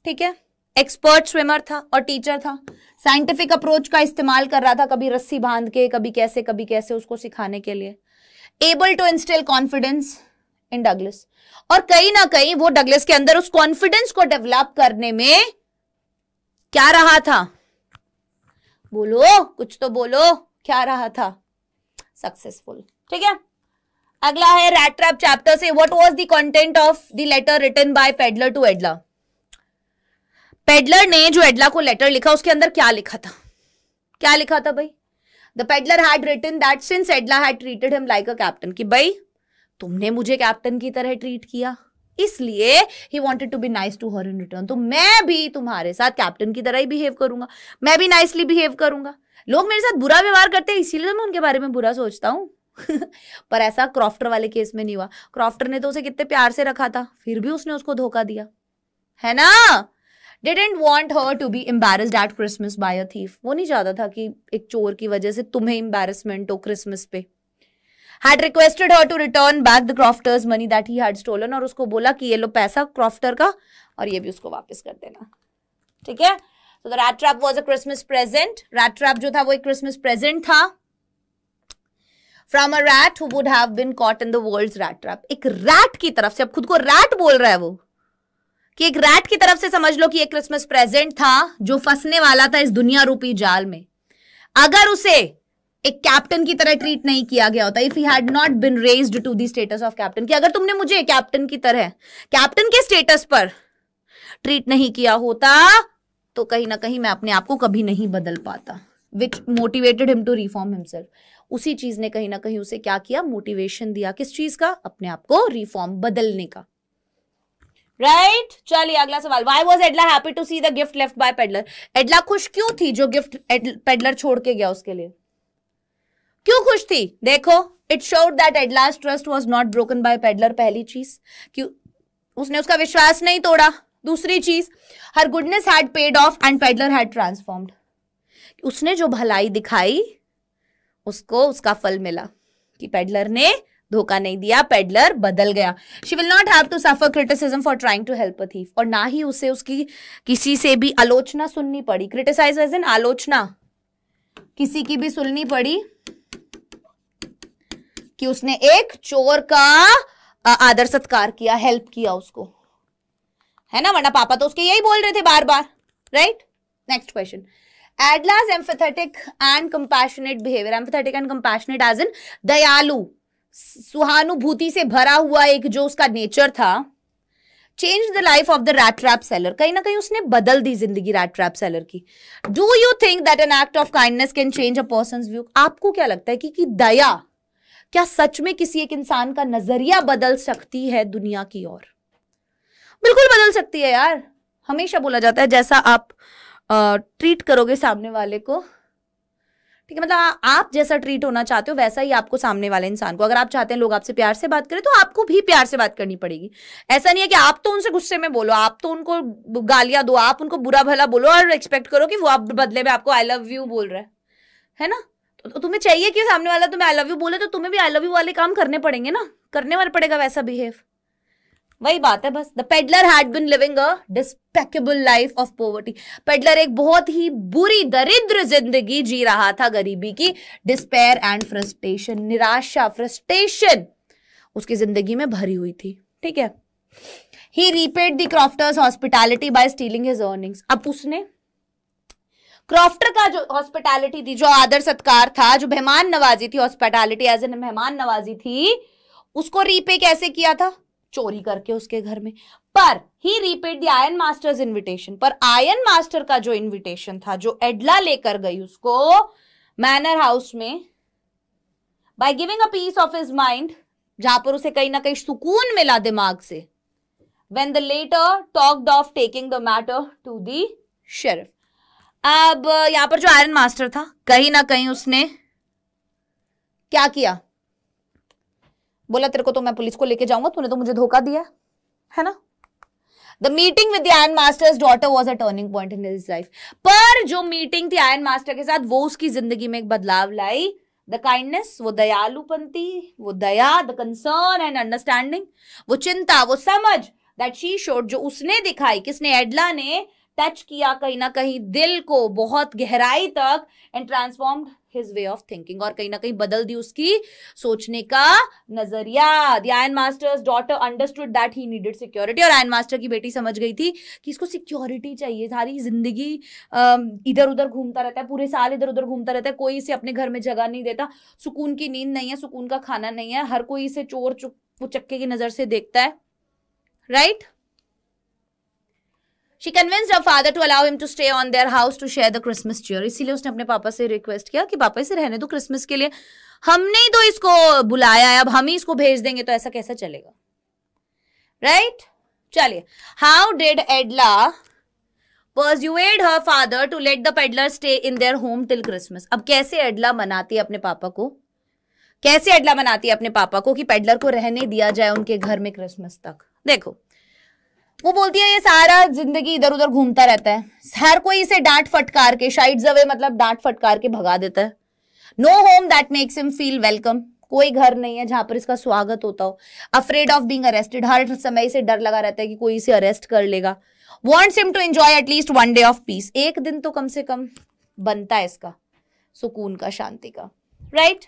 ठीक है, एक्सपर्ट स्विमर था और टीचर था, साइंटिफिक अप्रोच का इस्तेमाल कर रहा था, कभी रस्सी बांध के कभी कैसे उसको सिखाने के लिए, able to instil confidence in Douglas, और कहीं ना कहीं वो डगलस के अंदर उस कॉन्फिडेंस को डेवलप करने में क्या रहा था? बोलो, कुछ तो बोलो, क्या रहा था? सक्सेसफुल। ठीक है, अगला है रैट ट्रैप चैप्टर से, what was the content of the letter written by peddler to Edla? Peddler ने जो एडला को लेटर लिखा उसके अंदर क्या लिखा था? क्या लिखा था भाई? The peddler had written that since Edla had treated him like a captain, कि भाई तुमने मुझे कैप्टन की तरह ट्रीट किया, इसलिए he wanted to be nice to her in return, तो मैं भी तुम्हारे साथ कैप्टन की तरह ही बिहेव करूंगा, मैं भी नाइसली बिहेव करूंगा। लोग मेरे साथ बुरा व्यवहार करते हैं इसीलिए मैं उनके बारे में बुरा सोचता हूं। पर ऐसा क्रॉफ्टर वाले केस में नहीं हुआ। क्रॉफ्टर ने तो उसे कितने प्यार से रखा था, फिर भी उसने उसको धोखा दिया, है ना? Didn't want her to be embarrassed at Christmas by a thief. वो नहीं चाहता था कि एक चोर की वजह से तुम्हें embarrassment हो क्रिसमस पे। Had requested her to return back the crofter's money that he had stolen, और उसको बोला कि ये लो पैसा क्रॉफ्टर का और ये भी उसको वापस कर देना। ठीक है, so the rat trap was a Christmas present. rat trap जो था वो एक Christmas present था from a rat who would have been caught in the world's rat trap. एक रैट की तरफ से, अब खुद को रैट बोल रहा है वो, कि एक रैट की तरफ से समझ लो कि एक क्रिसमस प्रेजेंट था जो फंसने वाला था इस दुनिया रूपी जाल में। अगर उसे एक कैप्टन की तरह ट्रीट नहीं किया गया होता, if he had not been raised to the status of captain, कि अगर तुमने मुझे कैप्टन की तरह, कैप्टन के स्टेटस पर ट्रीट नहीं किया होता, तो कहीं ना कहीं मैं अपने आप को कभी नहीं बदल पाता। Which motivated him to reform himself. उसी चीज ने कहीं ना कहीं उसे क्या किया? मोटिवेशन दिया। किस चीज का? अपने आप को रिफॉर्म, बदलने का। राइट, चलिए अगला सवाल। Why was Edla happy to see the gift left by peddler? एडला खुश क्यों थी जो गिफ्ट पेडलर छोड़ के गया उसके लिए? क्यों खुश थी? देखो, it showed that Edla's trust was not broken by peddler। पहली चीज, कि उसने उसका विश्वास नहीं तोड़ा। दूसरी चीज, her goodness had paid off and peddler had transformed। उसने जो भलाई दिखाई उसको उसका फल मिला, कि पेडलर ने धोखा नहीं दिया, पेडलर बदल गया। She will not have to suffer criticism for trying to help a thief, और ना ही उसे उसकी किसी से भी आलोचना सुननी पड़ी। क्रिटिसाइज एज इन आलोचना, किसी की भी सुननी पड़ी कि उसने एक चोर का आदर सत्कार किया, हेल्प किया उसको, है ना? वरना पापा तो उसके यही बोल रहे थे बार बार। Right, next question. Edla's empathetic and compassionate behaviour, empathetic and compassionate as in दयालु, सहानुभूति से भरा हुआ एक जो उसका नेचर था, change the life of the rat trap seller, कहीं ना कहीं उसने बदल दी जिंदगी रैट ट्रैप सेलर की। Do you think that an act of kindness can change a persons view? आपको क्या लगता है कि दया क्या सच में किसी एक इंसान का नजरिया बदल सकती है दुनिया की ओर? बिल्कुल बदल सकती है यार। हमेशा बोला जाता है जैसा आप ट्रीट करोगे सामने वाले को, ठीक है, मतलब आप जैसा ट्रीट होना चाहते हो वैसा ही आपको सामने वाले इंसान को, अगर आप चाहते हैं लोग आपसे प्यार से बात करें तो आपको भी प्यार से बात करनी पड़ेगी। ऐसा नहीं है कि आप तो उनसे गुस्से में बोलो, आप तो उनको गालियां दो, आप उनको बुरा भला बोलो और एक्सपेक्ट करो कि वो आप बदले में आपको आई लव यू बोल रहा है ना? तो तुम्हें चाहिए कि सामने वाला तुम्हें आई लव यू बोले, तो तुम्हें भी आई लव यू वाले काम करने पड़ेंगे ना, करने वाला पड़ेगा वैसा बिहेव। वही बात है बस। The peddler had been living a despicable life of poverty. Peddler एक बहुत ही बुरी दरिद्र जिंदगी जी रहा था, गरीबी की। डिस्पेयर एंड फ्रस्ट्रेशन, निराशा, फ्रस्ट्रेशन उसकी जिंदगी में भरी हुई थी। ठीक है, he repaid the crofter's hospitality by stealing his earnings. अब उसने क्रॉफ्टर का जो हॉस्पिटैलिटी थी, जो आदर सत्कार था, जो मेहमान नवाजी थी, हॉस्पिटैलिटी एज एन मेहमान नवाजी थी, उसको रीपे कैसे किया था? चोरी करके उसके घर में। पर he repaid the iron master's invitation, पर आयरन मास्टर का जो इन्विटेशन था, जो एडला लेकर गई उसको मैनर हाउस में, by giving a piece of his mind, जहां पर उसे कहीं ना कहीं सुकून मिला दिमाग से। When the letter talked of taking the matter to the sheriff. अब यहां पर जो आयरन मास्टर था, कहीं ना कहीं उसने क्या किया? बोला तेरे को तो मैं पुलिस को लेके जाऊंगा, तूने तो मुझे धोखा दिया, है ना? The meeting with the iron masters daughter was a turning point in his life. पर जो मीटिंग थी आयरन मास्टर के साथ वो उसकी जिंदगी में एक बदलाव लाई। द काइंडनेस, वो दयालुपंती, वो दया, द कंसर्न एंड अंडरस्टैंडिंग, वो चिंता, वो समझ दैट शी शोड, जो उसने दिखाई, किसने, एडला ने, टच किया कहीं ना कहीं दिल को बहुत गहराई तक and transformed his way of thinking, और कहीं ना कहीं बदल दी उसकी सोचने का नजरिया। The iron masters daughter understood that he needed security, और आयरन मास्टर की बेटी समझ गई थी कि इसको सिक्योरिटी चाहिए। सारी जिंदगी इधर उधर घूमता रहता है, पूरे साल इधर उधर घूमता रहता है, कोई इसे अपने घर में जगह नहीं देता, सुकून की नींद नहीं है, सुकून का खाना नहीं है, हर कोई इसे चोर चक्के की नजर से देखता है, right? She convinced her father to allow him to stay on their house to share the Christmas cheer. इसीलिए उसने अपने पापा से रिक्वेस्ट किया कि पापा इसे रहने दो क्रिसमस के लिए, हमने ही तो इसको बुलाया है, अब हम ही इसको भेज देंगे तो ऐसा कैसा चलेगा, राइट? चलिए, how did एडला persuade her father to let the peddler stay in their home till Christmas? अब कैसे एडला मनाती है अपने पापा को, कैसे एडला मनाती है अपने पापा को कि पेडलर को रहने दिया जाए उनके घर में क्रिसमस तक? देखो, वो बोलती है ये सारा जिंदगी इधर उधर घूमता रहता है, हर कोई इसे डांट फटकार के, शाइड्स अवे मतलब डांट फटकार के भगा देता है। No home that makes him feel welcome, कोई घर नहीं है जहां पर इसका स्वागत होता हो। अफ्रेड ऑफ बीइंग अरेस्टेड, हर समय इसे डर लगा रहता है कि कोई इसे अरेस्ट कर लेगा। Wants him to enjoy at least one day of peace, एक दिन तो कम से कम बनता है इसका सुकून का, शांति का, right?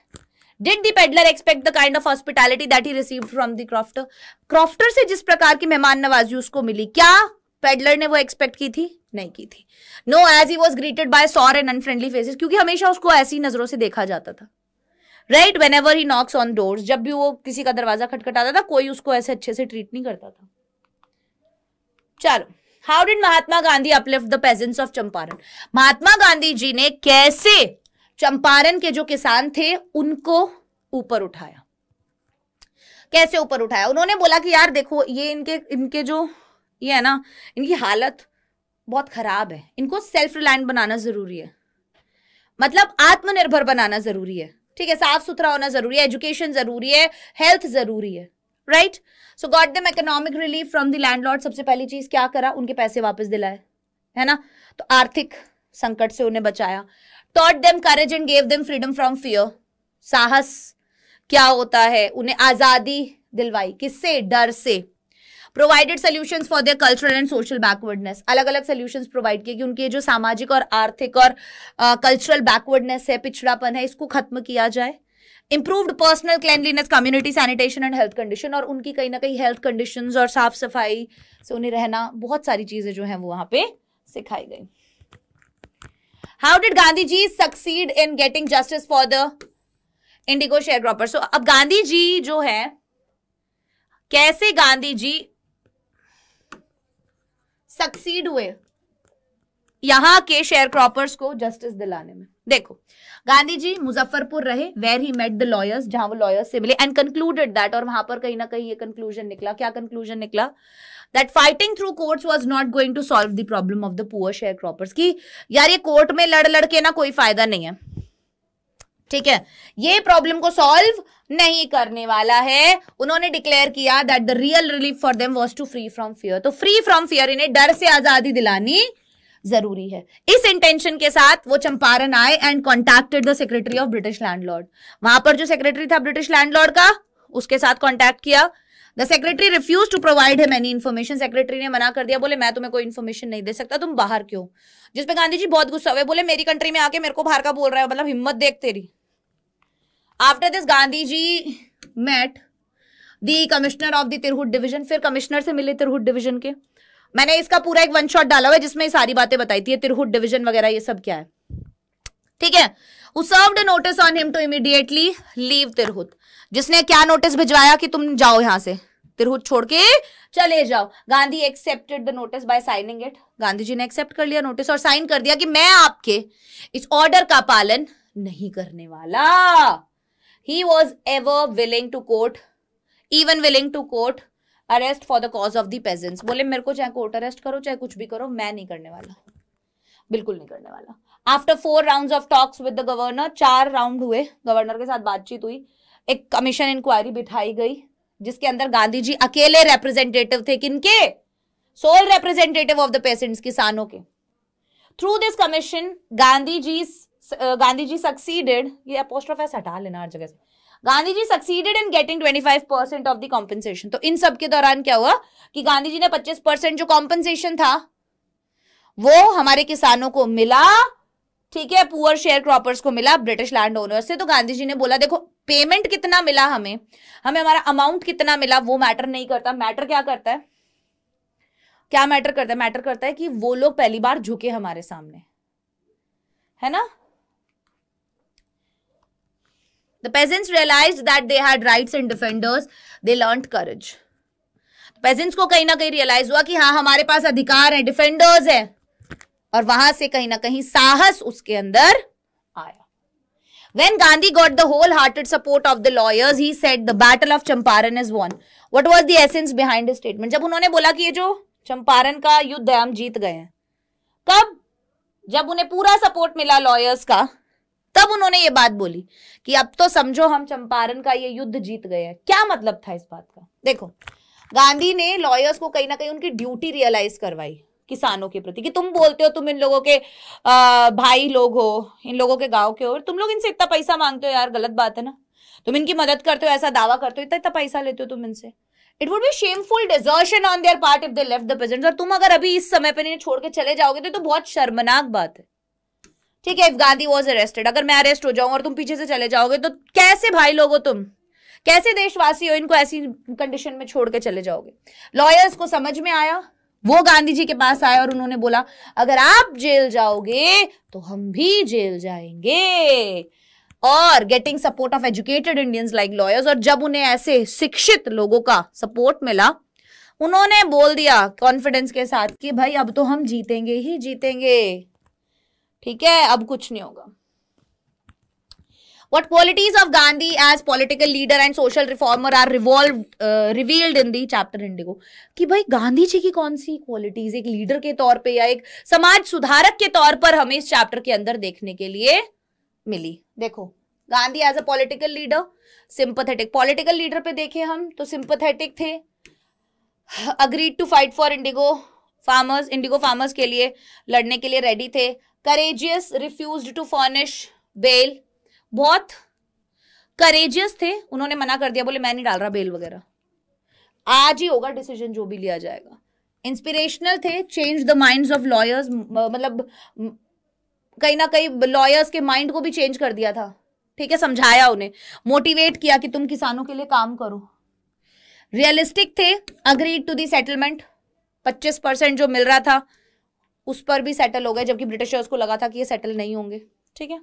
Did the peddler expect the kind of hospitality that he received from the crofter? Crofter से जिस प्रकार की मेहमान नवाजी उसको मिली, क्या पेडलर ने वो एक्सपेक्ट की थी? नहीं की थी। No, as he was greeted by sour and unfriendly faces, क्योंकि हमेशा उसको ऐसी नजरों से देखा जाता था, right? Whenever he knocks on doors, जब भी वो किसी का दरवाजा खटखटाता था, कोई उसको ऐसे अच्छे से ट्रीट नहीं करता था। चलो, how did Mahatma Gandhi uplift the peasants of Champaran? Mahatma Gandhi ji ने कैसे चंपारण के जो किसान थे उनको ऊपर उठाया? कैसे ऊपर उठाया? उन्होंने बोला कि यार देखो, ये इनके जो ये है ना, इनकी हालत बहुत खराब है, इनको सेल्फ रिलायंट बनाना जरूरी है, मतलब आत्मनिर्भर बनाना जरूरी है, ठीक है? साफ सुथरा होना जरूरी है, एजुकेशन जरूरी है, हेल्थ जरूरी है, right? So got them economic relief from the landlord. सबसे पहली चीज क्या करा? उनके पैसे वापस दिलाए, है ना? तो आर्थिक संकट से उन्हें बचाया। Taught them courage and gave them freedom from fear, साहस क्या होता है, उन्हें आजादी दिलवाई, किससे? डर से। Provided solutions for their cultural and social backwardness, अलग अलग सॉल्यूशंस प्रोवाइड किए कि उनके जो सामाजिक और आर्थिक और कल्चरल बैकवर्डनेस है, पिछड़ापन है, इसको खत्म किया जाए। Improved personal cleanliness, community sanitation and health condition, और उनकी कहीं ना कहीं हेल्थ कंडीशंस और साफ सफाई से उन्हें रहना, बहुत सारी चीजें जो है वो वहां पे सिखाई गई। How did Gandhi ji succeed in getting justice for the indigo share cropper? So अब गांधी जी जो है, कैसे गांधी जी सक्सीड हुए यहां के शेयर क्रॉपर्स को जस्टिस दिलाने में? देखो, गांधी जी मुजफ्फरपुर रहे, where he met the lawyers, जहां वो लॉयर्स से मिले, एंड कंक्लूडेड दैट, और वहां पर कहीं ना कहीं ये कंक्लूजन निकला। क्या कंक्लूजन निकला? That fighting through courts was not going to solve the problem of the poor sharecroppers, की यार ये कोर्ट में लड़ लड़ के ना कोई फायदा नहीं है, ठीक है? ये प्रॉब्लम को सॉल्व नहीं करने वाला है। उन्होंने डिक्लेयर किया that the real relief for them was to free from fear, तो फ्री फ्रॉम फियर, इन्हें डर से आजादी दिलानी जरूरी है। इस इंटेंशन के साथ वो चंपारण आए and contacted the secretary of British landlord. वहां पर जो सेक्रेटरी था ब्रिटिश लैंडलॉर्ड का, उसके साथ कॉन्टैक्ट किया। The secretary refuse to provide him any information, secretary ने मना कर दिया, बोले मैं तुम्हें कोई इन्फॉर्मेशन नहीं दे सकता, तुम बाहर क्यों? जिसपे गांधी जी बहुत गुस्सा हुए, बोले मेरी कंट्री में आके मेरे को बाहर का बोल रहा है, मतलब हिम्मत देख तेरी। After this Gandhi ji met the commissioner of the Tirhut division, फिर कमिश्नर से मिले तिरहुत डिवीजन के। मैंने इसका पूरा एक वन शॉट डाला हुआ है जिसमें सारी बातें बताई थी, तिरहुत डिवीजन वगैरह ये सब क्या है, ठीक है? Who served a notice on him to immediately leave Tirhut, जिसने क्या नोटिस भिजवाया कि तुम जाओ यहां से, तिरहुत छोड़ के चले जाओ। Gandhi accepted the notice by signing it, Gandhi ji ने एक्सेप्ट कर लिया नोटिस और साइन कर दिया कि मैं आपके इस ऑर्डर का पालन नहीं करने वाला। He was ever willing to quote, even willing to quote arrest for the cause of the pageants, बोले मेरे को चाहे कोर्ट अरेस्ट करो चाहे कुछ भी करो, मैं नहीं करने वाला, बिल्कुल नहीं करने वाला। After 4 rounds of talks with the governor, 4 round हुए, गवर्नर के साथ बातचीत हुई, एक कमीशन इंक्वायरी बिठाई गई जिसके अंदर गांधी जी अकेले रिप्रेजेंटेटिव थे, किनके? Sole representative of the peasants, किसानों के। Through this commission Gandhi ji succeeded, ये अपोस्ट्रोफ हटा लेना हर जगह से, Gandhi ji succeeded in getting 25% of the compensation. तो इन सब के दौरान क्या हुआ कि गांधी जी ने 25% जो कॉम्पनसेशन था वो हमारे किसानों को मिला, ठीक है, पुअर शेयर क्रॉपर्स को मिला ब्रिटिश लैंड ओनर्स से। तो गांधी जी ने बोला देखो पेमेंट कितना मिला हमें हमारा अमाउंट कितना मिला वो मैटर नहीं करता, मैटर क्या करता है, क्या मैटर करता है, मैटर करता है कि वो लोग पहली बार झुके हमारे सामने, है ना। The peasants realized that they had rights and defenders. They learned courage. Peasants को कहीं ना कहीं रियलाइज हुआ कि हाँ हमारे पास अधिकार है, डिफेंडर्स है, और वहां से कहीं ना कहीं साहस उसके अंदर आया। When Gandhi got the wholehearted support of the lawyers, he said the battle of Champaran is won. What was the essence behind his statement? जब उन्होंने बोला कि ये जो चंपारण का युद्ध है हम जीत गए हैं, कब, जब उन्हें पूरा सपोर्ट मिला लॉयर्स का, तब उन्होंने ये बात बोली कि अब तो समझो हम चंपारण का ये युद्ध जीत गए हैं। क्या मतलब था इस बात का? देखो गांधी ने लॉयर्स को कहीं ना कहीं उनकी ड्यूटी रियलाइज करवाई किसानों के प्रति कि तुम बोलते हो तुम इन लोगों के भाई लोग हो, इन लोगों के गांव के हो, तुम लोग इनसे इतना पैसा मांगते हो, यार गलत बात है ना, तुम इनकी मदद करते हो, ऐसा दावा करते हो, इतना इतना पैसा लेते हो तुम इनसे। It would be shameful desertion on their part if they left the pageants. और तुम अगर अभी इस समय पे नहीं छोड़ के चले जाओगे तो बहुत शर्मनाक बात है, ठीक है। इफ गांधी वॉज अरेस्टेड, अगर मैं अरेस्ट हो जाऊं और तुम पीछे से चले जाओगे तो कैसे भाई लोग हो तुम, कैसे देशवासी हो, इनको ऐसी कंडीशन में छोड़ के चले जाओगे। लॉयर्स को समझ में आया, वो गांधी जी के पास आए और उन्होंने बोला अगर आप जेल जाओगे तो हम भी जेल जाएंगे। और getting support of educated Indians like lawyers, और जब उन्हें ऐसे शिक्षित लोगों का सपोर्ट मिला उन्होंने बोल दिया कॉन्फिडेंस के साथ कि भाई अब तो हम जीतेंगे ही जीतेंगे, ठीक है, अब कुछ नहीं होगा। What qualities of Gandhi as political leader and social reformer are revealed in the chapter Indigo? कि भाई गांधी जी की कौन सी क्वालिटीज एक लीडर के तौर पे या एक समाज सुधारक के तौर पर हमें इस चैप्टर के अंदर देखने के लिए मिली। देखो Gandhi as a political leader, sympathetic, political leader पे देखे हम तो सिंपैथेटिक थे, agreed to fight for indigo farmers के लिए लड़ने के लिए रेडी थे, courageous, refused to furnish bail, बहुत करेजियस थे, उन्होंने मना कर दिया, बोले मैं नहीं डाल रहा बेल वगैरह, आज ही होगा डिसीजन जो भी लिया जाएगा। इंस्पिरेशनल थे, change the minds of lawyers, मतलब कहीं ना कहीं लॉयर्स के माइंड को भी चेंज कर दिया था, ठीक है, समझाया उन्हें, मोटिवेट किया कि तुम किसानों के लिए काम करो। रियलिस्टिक थे, अग्रीड टू दी सेटलमेंट, 25% जो मिल रहा था उस पर भी सेटल हो गए, जबकि ब्रिटिशर्स को लगा था कि ये सेटल नहीं होंगे, ठीक है।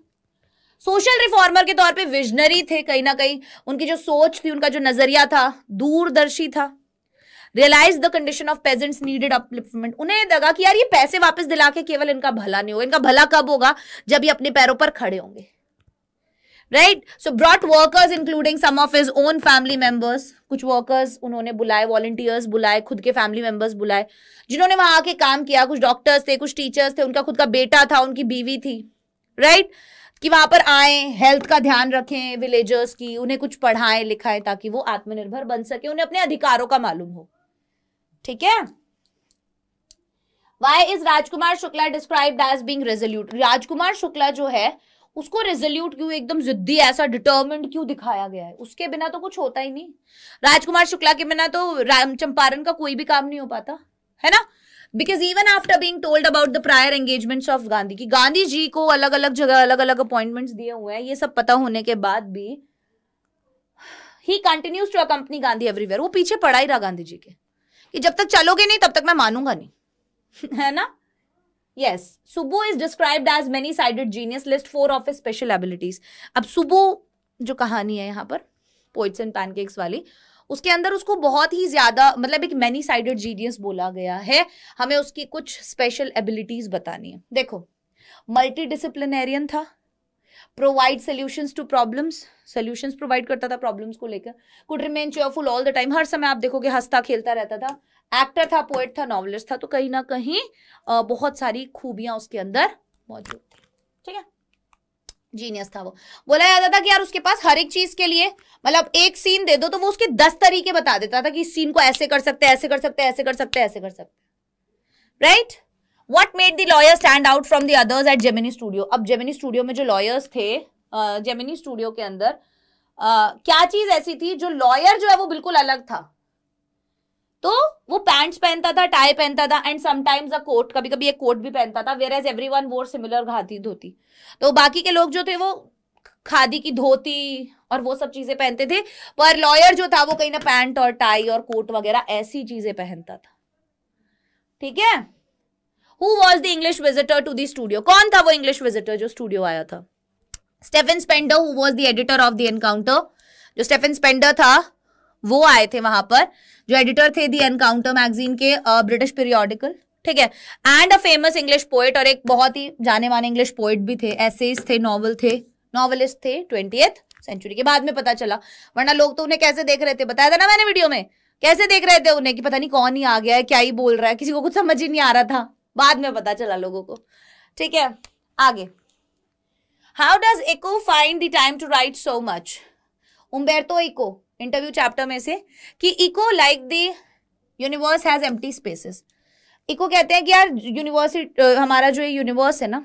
सोशल रिफॉर्मर के तौर पे विजनरी थे, कहीं ना कहीं उनकी जो सोच थी, उनका जो नजरिया था दूरदर्शी था। Realise the condition of peasants needed upliftment, उन्हें लगा कि यार ये पैसे वापस दिला के केवल इनका भला नहीं होगा, इनका भला कब होगा जब ये अपने पैरों पर खड़े होंगे, right. So brought workers including some of his own family members, कुछ वर्कर्स उन्होंने बुलाए, वॉलंटियर्स बुलाए, खुद के फैमिली मेंबर्स बुलाए जिन्होंने वहां आके काम किया, कुछ डॉक्टर्स थे, कुछ टीचर्स थे, उनका खुद का बेटा था, उनकी बीवी थी, राइट, कि वहां पर आए, हेल्थ का ध्यान रखें विलेजर्स की, उन्हें कुछ पढ़ाएं लिखाएं ताकि वो आत्मनिर्भर बन सके, उन्हें अपने अधिकारों का मालूम हो, ठीक है। Why is Rajkumar Shukla described as being resolute? Rajkumar Shukla जो है उसको रेजोल्यूट क्यों, एकदम जिद्दी, ऐसा डिटर्मिन्ड क्यों दिखाया गया है? उसके बिना तो कुछ होता ही नहीं, राजकुमार शुक्ला के बिना तो चंपारण का कोई भी काम नहीं हो पाता, है ना। Because even after being told about the prior engagements of Gandhi, कि गांधी जी को अलग अलग जगह अलग अलग अपॉइंटमेंट्स दिए हुए हैं, ये सब पता होने के बाद भी he continues to accompany Gandhi everywhere, वो पीछे पड़ा ही रहा गांधी जी के कि जब तक चलोगे नहीं तब तक मैं मानूंगा नहीं है ना। Yes, Subbu is described as many-sided genius. List 4 of his special abilities. अब सुब्बू जो कहानी है यहाँ पर पोइट्स एंड पैनकेक्स वाली, उसके अंदर उसको बहुत ही ज्यादा, मतलब एक मैनी साइडेड जीनियस बोला गया है, हमें उसकी कुछ स्पेशल एबिलिटीज बतानी है। देखो, मल्टी डिसिप्लिनेरियन था, provide solutions to problems, solutions provide करता था प्रॉब्लम्स को लेकर, could remain cheerful all the time, हर समय आप देखोगे हंसता खेलता रहता था, एक्टर था, पोएट था, नॉवलिस्ट था, तो कहीं ना कहीं बहुत सारी खूबियां उसके अंदर मौजूद थी, ठीक है। जीनियस था वो। बोला जाता था कि यार उसके पास हर एक चीज के लिए, मतलब एक सीन दे दो तो वो उसके 10 तरीके बता देता था कि इस सीन को ऐसे कर सकते हैं, ऐसे कर सकते हैं, ऐसे कर सकते हैं, ऐसे कर सकते हैं, right? What made the lawyer stand out from the others eight Gemini studio? अब जेमिनी स्टूडियो में जो लॉयर्स थे, जेमिनी स्टूडियो के अंदर क्या चीज ऐसी थी जो लॉयर जो है वो बिल्कुल अलग था? तो वो पैंट्स पहनता था, टाई पहनता था एंड समटाइम्स अ कोट, कभी कभी एक कोट भी पहनता था, वेयर एज एवरीवन वोर सिमिलर खादी धोती। तो बाकी के लोग जो थे वो खादी की धोती और वो सब चीजें पहनते थे, पर लॉयर जो था वो कहीं ना पैंट और टाई और कोट वगैरह ऐसी चीजें पहनता था। ठीक है? Who was the English visitor to the studio? कौन था वो इंग्लिश विजिटर जो स्टूडियो आया था? Stephen Spender, who was the editor of the Encounter. जो स्टेफन स्पेंडर था वो आए थे वहां पर, जो एडिटर थे दी एनकाउंटर मैगजीन के, ब्रिटिश पीरियोडिकल। ठीक है? And a famous English poet, और एक बहुत ही जाने माने इंग्लिश पोएट भी थे, एसेज थे, नॉवलिस्ट थे 20th सेंचुरी के। बाद में पता चला, वरना लोग तो उन्हें कैसे देख रहे थे, बताया था ना मैंने वीडियो में, कैसे देख रहे थे उन्हें कि पता नहीं कौन ही आ गया है, क्या ही बोल रहा है, किसी को कुछ समझ ही नहीं आ रहा था, बाद में पता चला लोगों को। ठीक है, आगे। How does Eco find the time to write so much? Umberto Eco, interview chapter में से, कि Eco like the universe has empty spaces. Eco कहते हैं कि यार यूनिवर्सिटी, हमारा जो यूनिवर्स है ना,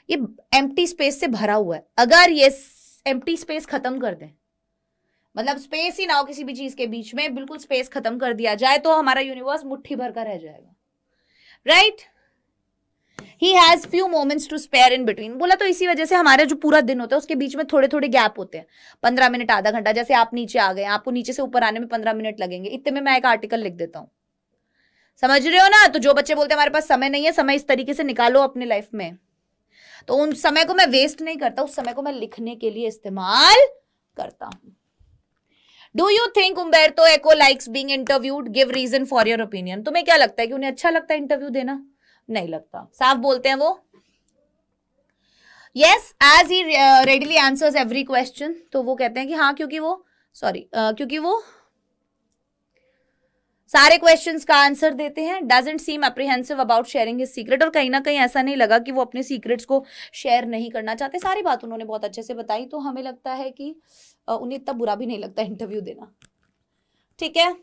ये एम्प्टी स्पेस से भरा हुआ है। अगर ये एम्प्टी स्पेस खत्म कर दें, मतलब स्पेस ही ना हो किसी भी चीज के बीच में, बिल्कुल स्पेस खत्म कर दिया जाए, तो हमारा यूनिवर्स मुट्ठी भर का रह जाएगा। Right? He has few moments to spare in between। बोला तो इसी वजह से हमारे जो पूरा दिन होता है उसके बीच में थोड़े थोड़े गैप होते हैं, 15 मिनट, आधा घंटा। जैसे आप नीचे आ गए, आपको नीचे से ऊपर आने में 15 मिनट लगेंगे, इतने में मैं एक आर्टिकल लिख देता हूँ। समझ रहे हो ना? तो जो बच्चे बोलते हैं हमारे पास समय नहीं है, समय इस तरीके से निकालो अपने लाइफ में, तो उन समय को मैं वेस्ट नहीं करता, उस समय को मैं लिखने के लिए इस्तेमाल करता हूं। Do you think Umberto Eco likes being interviewed? Give reason for your opinion. तुम्हें क्या लगता है कि उन्हें अच्छा लगता है इंटरव्यू देना? नहीं लगता, साफ बोलते हैं वो। Yes, as he readily answers every question, तो वो कहते हैं कि हाँ, क्योंकि वो सारे क्वेश्चंस का आंसर देते हैं। Doesn't seam apprehensive about sharing his secret, और कहीं ना कहीं ऐसा नहीं लगा कि वो अपने सीक्रेट्स को शेयर नहीं करना चाहते। सारी बात उन्होंने बहुत अच्छे से बताई, तो हमें लगता है कि उन्हें इतना बुरा भी नहीं लगता इंटरव्यू देना। ठीक है?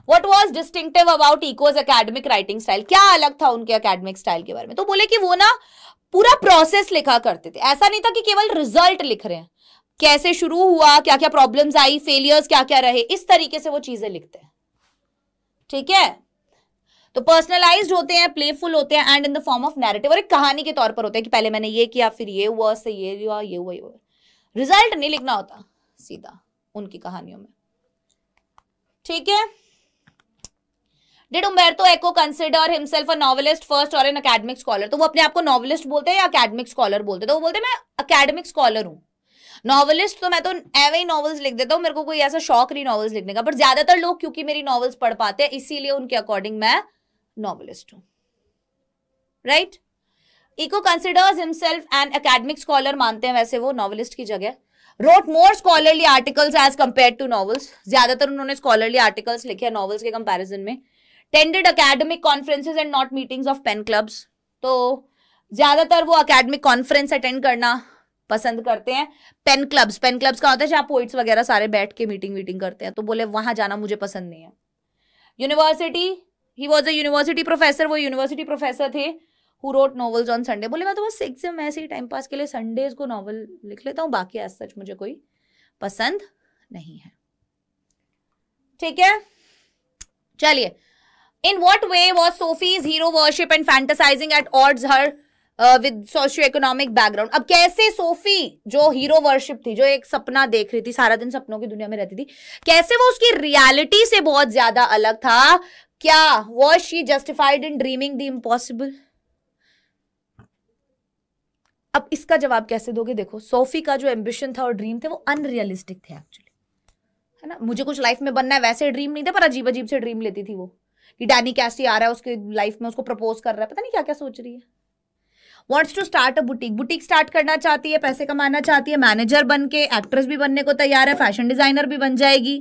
What was distinctive about Eco's academic writing style? क्या अलग था उनके academic style के बारे में? तो बोले कि वो ना पूरा प्रोसेस लिखा करते थे, ऐसा नहीं था कि केवल रिजल्ट लिख रहे हैं, कैसे शुरू हुआ, क्या क्या प्रॉब्लम्स आई, फेलियर्स क्या क्या रहे, इस तरीके से वो चीजें लिखते हैं। ठीक है? तो पर्सनलाइज्ड होते हैं, प्लेफुल होते हैं, and in the form of narrative, और एक कहानी के तौर पर होते हैं कि पहले मैंने ये किया, फिर ये हुआ, से ये हुआ, ये हुआ, ये हुआ। रिजल्ट नहीं लिखना होता सीधा उनकी कहानियों में। ठीक है? Did Umberto Eco consider himself a novelist first or an academic scholar? तो वो अपने आप को नॉवलिस्ट बोलते हैं या अकेडमिक स्कॉलर बोलते हैं? तो वो बोलते हैं मैं अकेडमिक स्कॉलर हूँ। नॉवलिस्ट तो मैं तो एवं ही नॉवेल्स लिख देता हूँ, मेरे को कोई ऐसा शौक नहीं नॉवेल्स लिखने का, पर ज्यादातर लोग क्योंकि मेरी नॉवेल्स पढ़ पाते हैं इसीलिए उनके अकॉर्डिंग मैं नॉवलिस्ट हूँ। Right? Eco considers himself an academic scholar, मानते हैं वैसे वो नॉवलिस्ट की जगह। Wrote more scholarly articles as compare to novels, ज्यादातर उन्होंने स्कॉलरली आर्टिकल्स लिखे हैं नॉवेल्स के कंपैरिजन में। Tended academic conferences and not meetings of PEN clubs, तो ज्यादातर वो अकेडमिक कॉन्फ्रेंस अटेंड करना पसंद करते हैं। पेन क्लब्स का होता है जहां पोइट्स वगैरह सारे बैठ के मीटिंग करते हैं, तो बोले वहां जाना मुझे पसंद नहीं है। University, he was a university professor, वो यूनिवर्सिटी प्रोफेसर थे। Who wrote novels on Sunday, बोले मैं तो बस एकदम ऐसे ही टाइम पास के लिए संडेज को नॉवल लिख लेता हूँ, बाकी एज सच मुझे कोई पसंद नहीं है। ठीक है? चलिए, in what way was Sophie's hero worship and fantasizing at odds her with socio-economic background? अब कैसे सोफी जो हीरो वर्शिप थी, जो एक सपना देख रही थी, सारा दिन सपनों की दुनिया में रहती थी, कैसे वो उसकी रियलिटी से बहुत ज्यादा अलग था? क्या was she justified in dreaming the impossible? अब इसका जवाब कैसे दोगे? देखो, सोफी का जो एम्बिशन था और ड्रीम थे वो अनरियलिस्टिक थे एक्चुअली, है ना? मुझे कुछ लाइफ में बनना है वैसे ड्रीम नहीं थे, पर अजीब अजीब से ड्रीम लेती थी वो, कि डैनी कैसी आ रहा है उसके लाइफ में, उसको प्रपोज कर रहा है, पता नहीं क्या क्या सोच रही है। Wants to start a boutique start करना चाहती है, पैसे कमाना चाहती है, मैनेजर बन के एक्ट्रेस भी बनने को तैयार है, फैशन डिजाइनर भी बन जाएगी।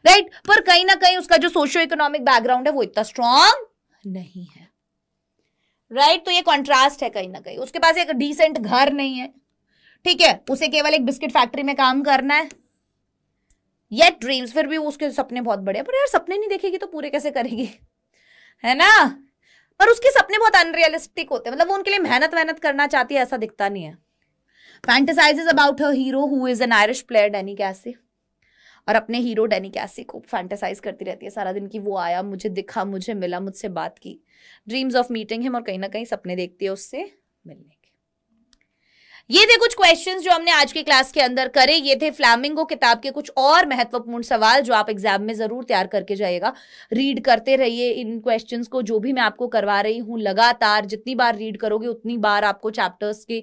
राइट? पर कहीं ना कहीं उसका जो सोशियो इकोनॉमिक बैकग्राउंड है वो इतना स्ट्रांग नहीं है। राइट? तो ये कॉन्ट्रास्ट है कहीं ना कहीं। उसके पास एक डिसेंट घर नहीं है, ठीक है, उसे केवल एक बिस्किट फैक्ट्री में काम करना है। येट ड्रीम्स, फिर भी उसके सपने बहुत बड़े हैं, पर यार सपने नहीं देखेगी तो पूरे कैसे करेगी, है ना? और उसके सपने बहुत अनरियलिस्टिक होते हैं, मतलब वो उनके लिए मेहनत करना चाहती है, ऐसा दिखता नहीं है। Fantasizes about her hero who is an Irish player Danny Casey, और अपने हीरो डैनी कैसी को फैंटेसाइज करती रहती है सारा दिन कि वो आया, मुझे दिखा, मुझे मिला, मुझसे बात की, ड्रीम्स ऑफ मीटिंग हिम, और कहीं ना कहीं सपने देखती है उससे मिलने के। ये थे कुछ क्वेश्चंस जो हमने आज की क्लास के अंदर करे। ये थे फ्लैमिंगो किताब के कुछ और महत्वपूर्ण सवाल जो आप एग्जाम में जरूर तैयार करके जाइएगा। रीड करते रहिए इन क्वेश्चंस को, जो भी मैं आपको करवा रही हूँ लगातार। जितनी बार रीड करोगे उतनी बार आपको चैप्टर्स के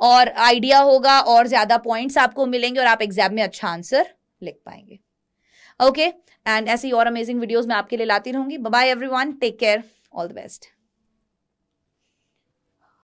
और आइडिया होगा और ज्यादा पॉइंट्स आपको मिलेंगे और आप एग्जाम में अच्छा आंसर लिख पाएंगे। ओके, एंड ऐसी और अमेजिंग वीडियोज मैं आपके लिए लाती रहूंगी। Bye bye everyone, take care, all the best.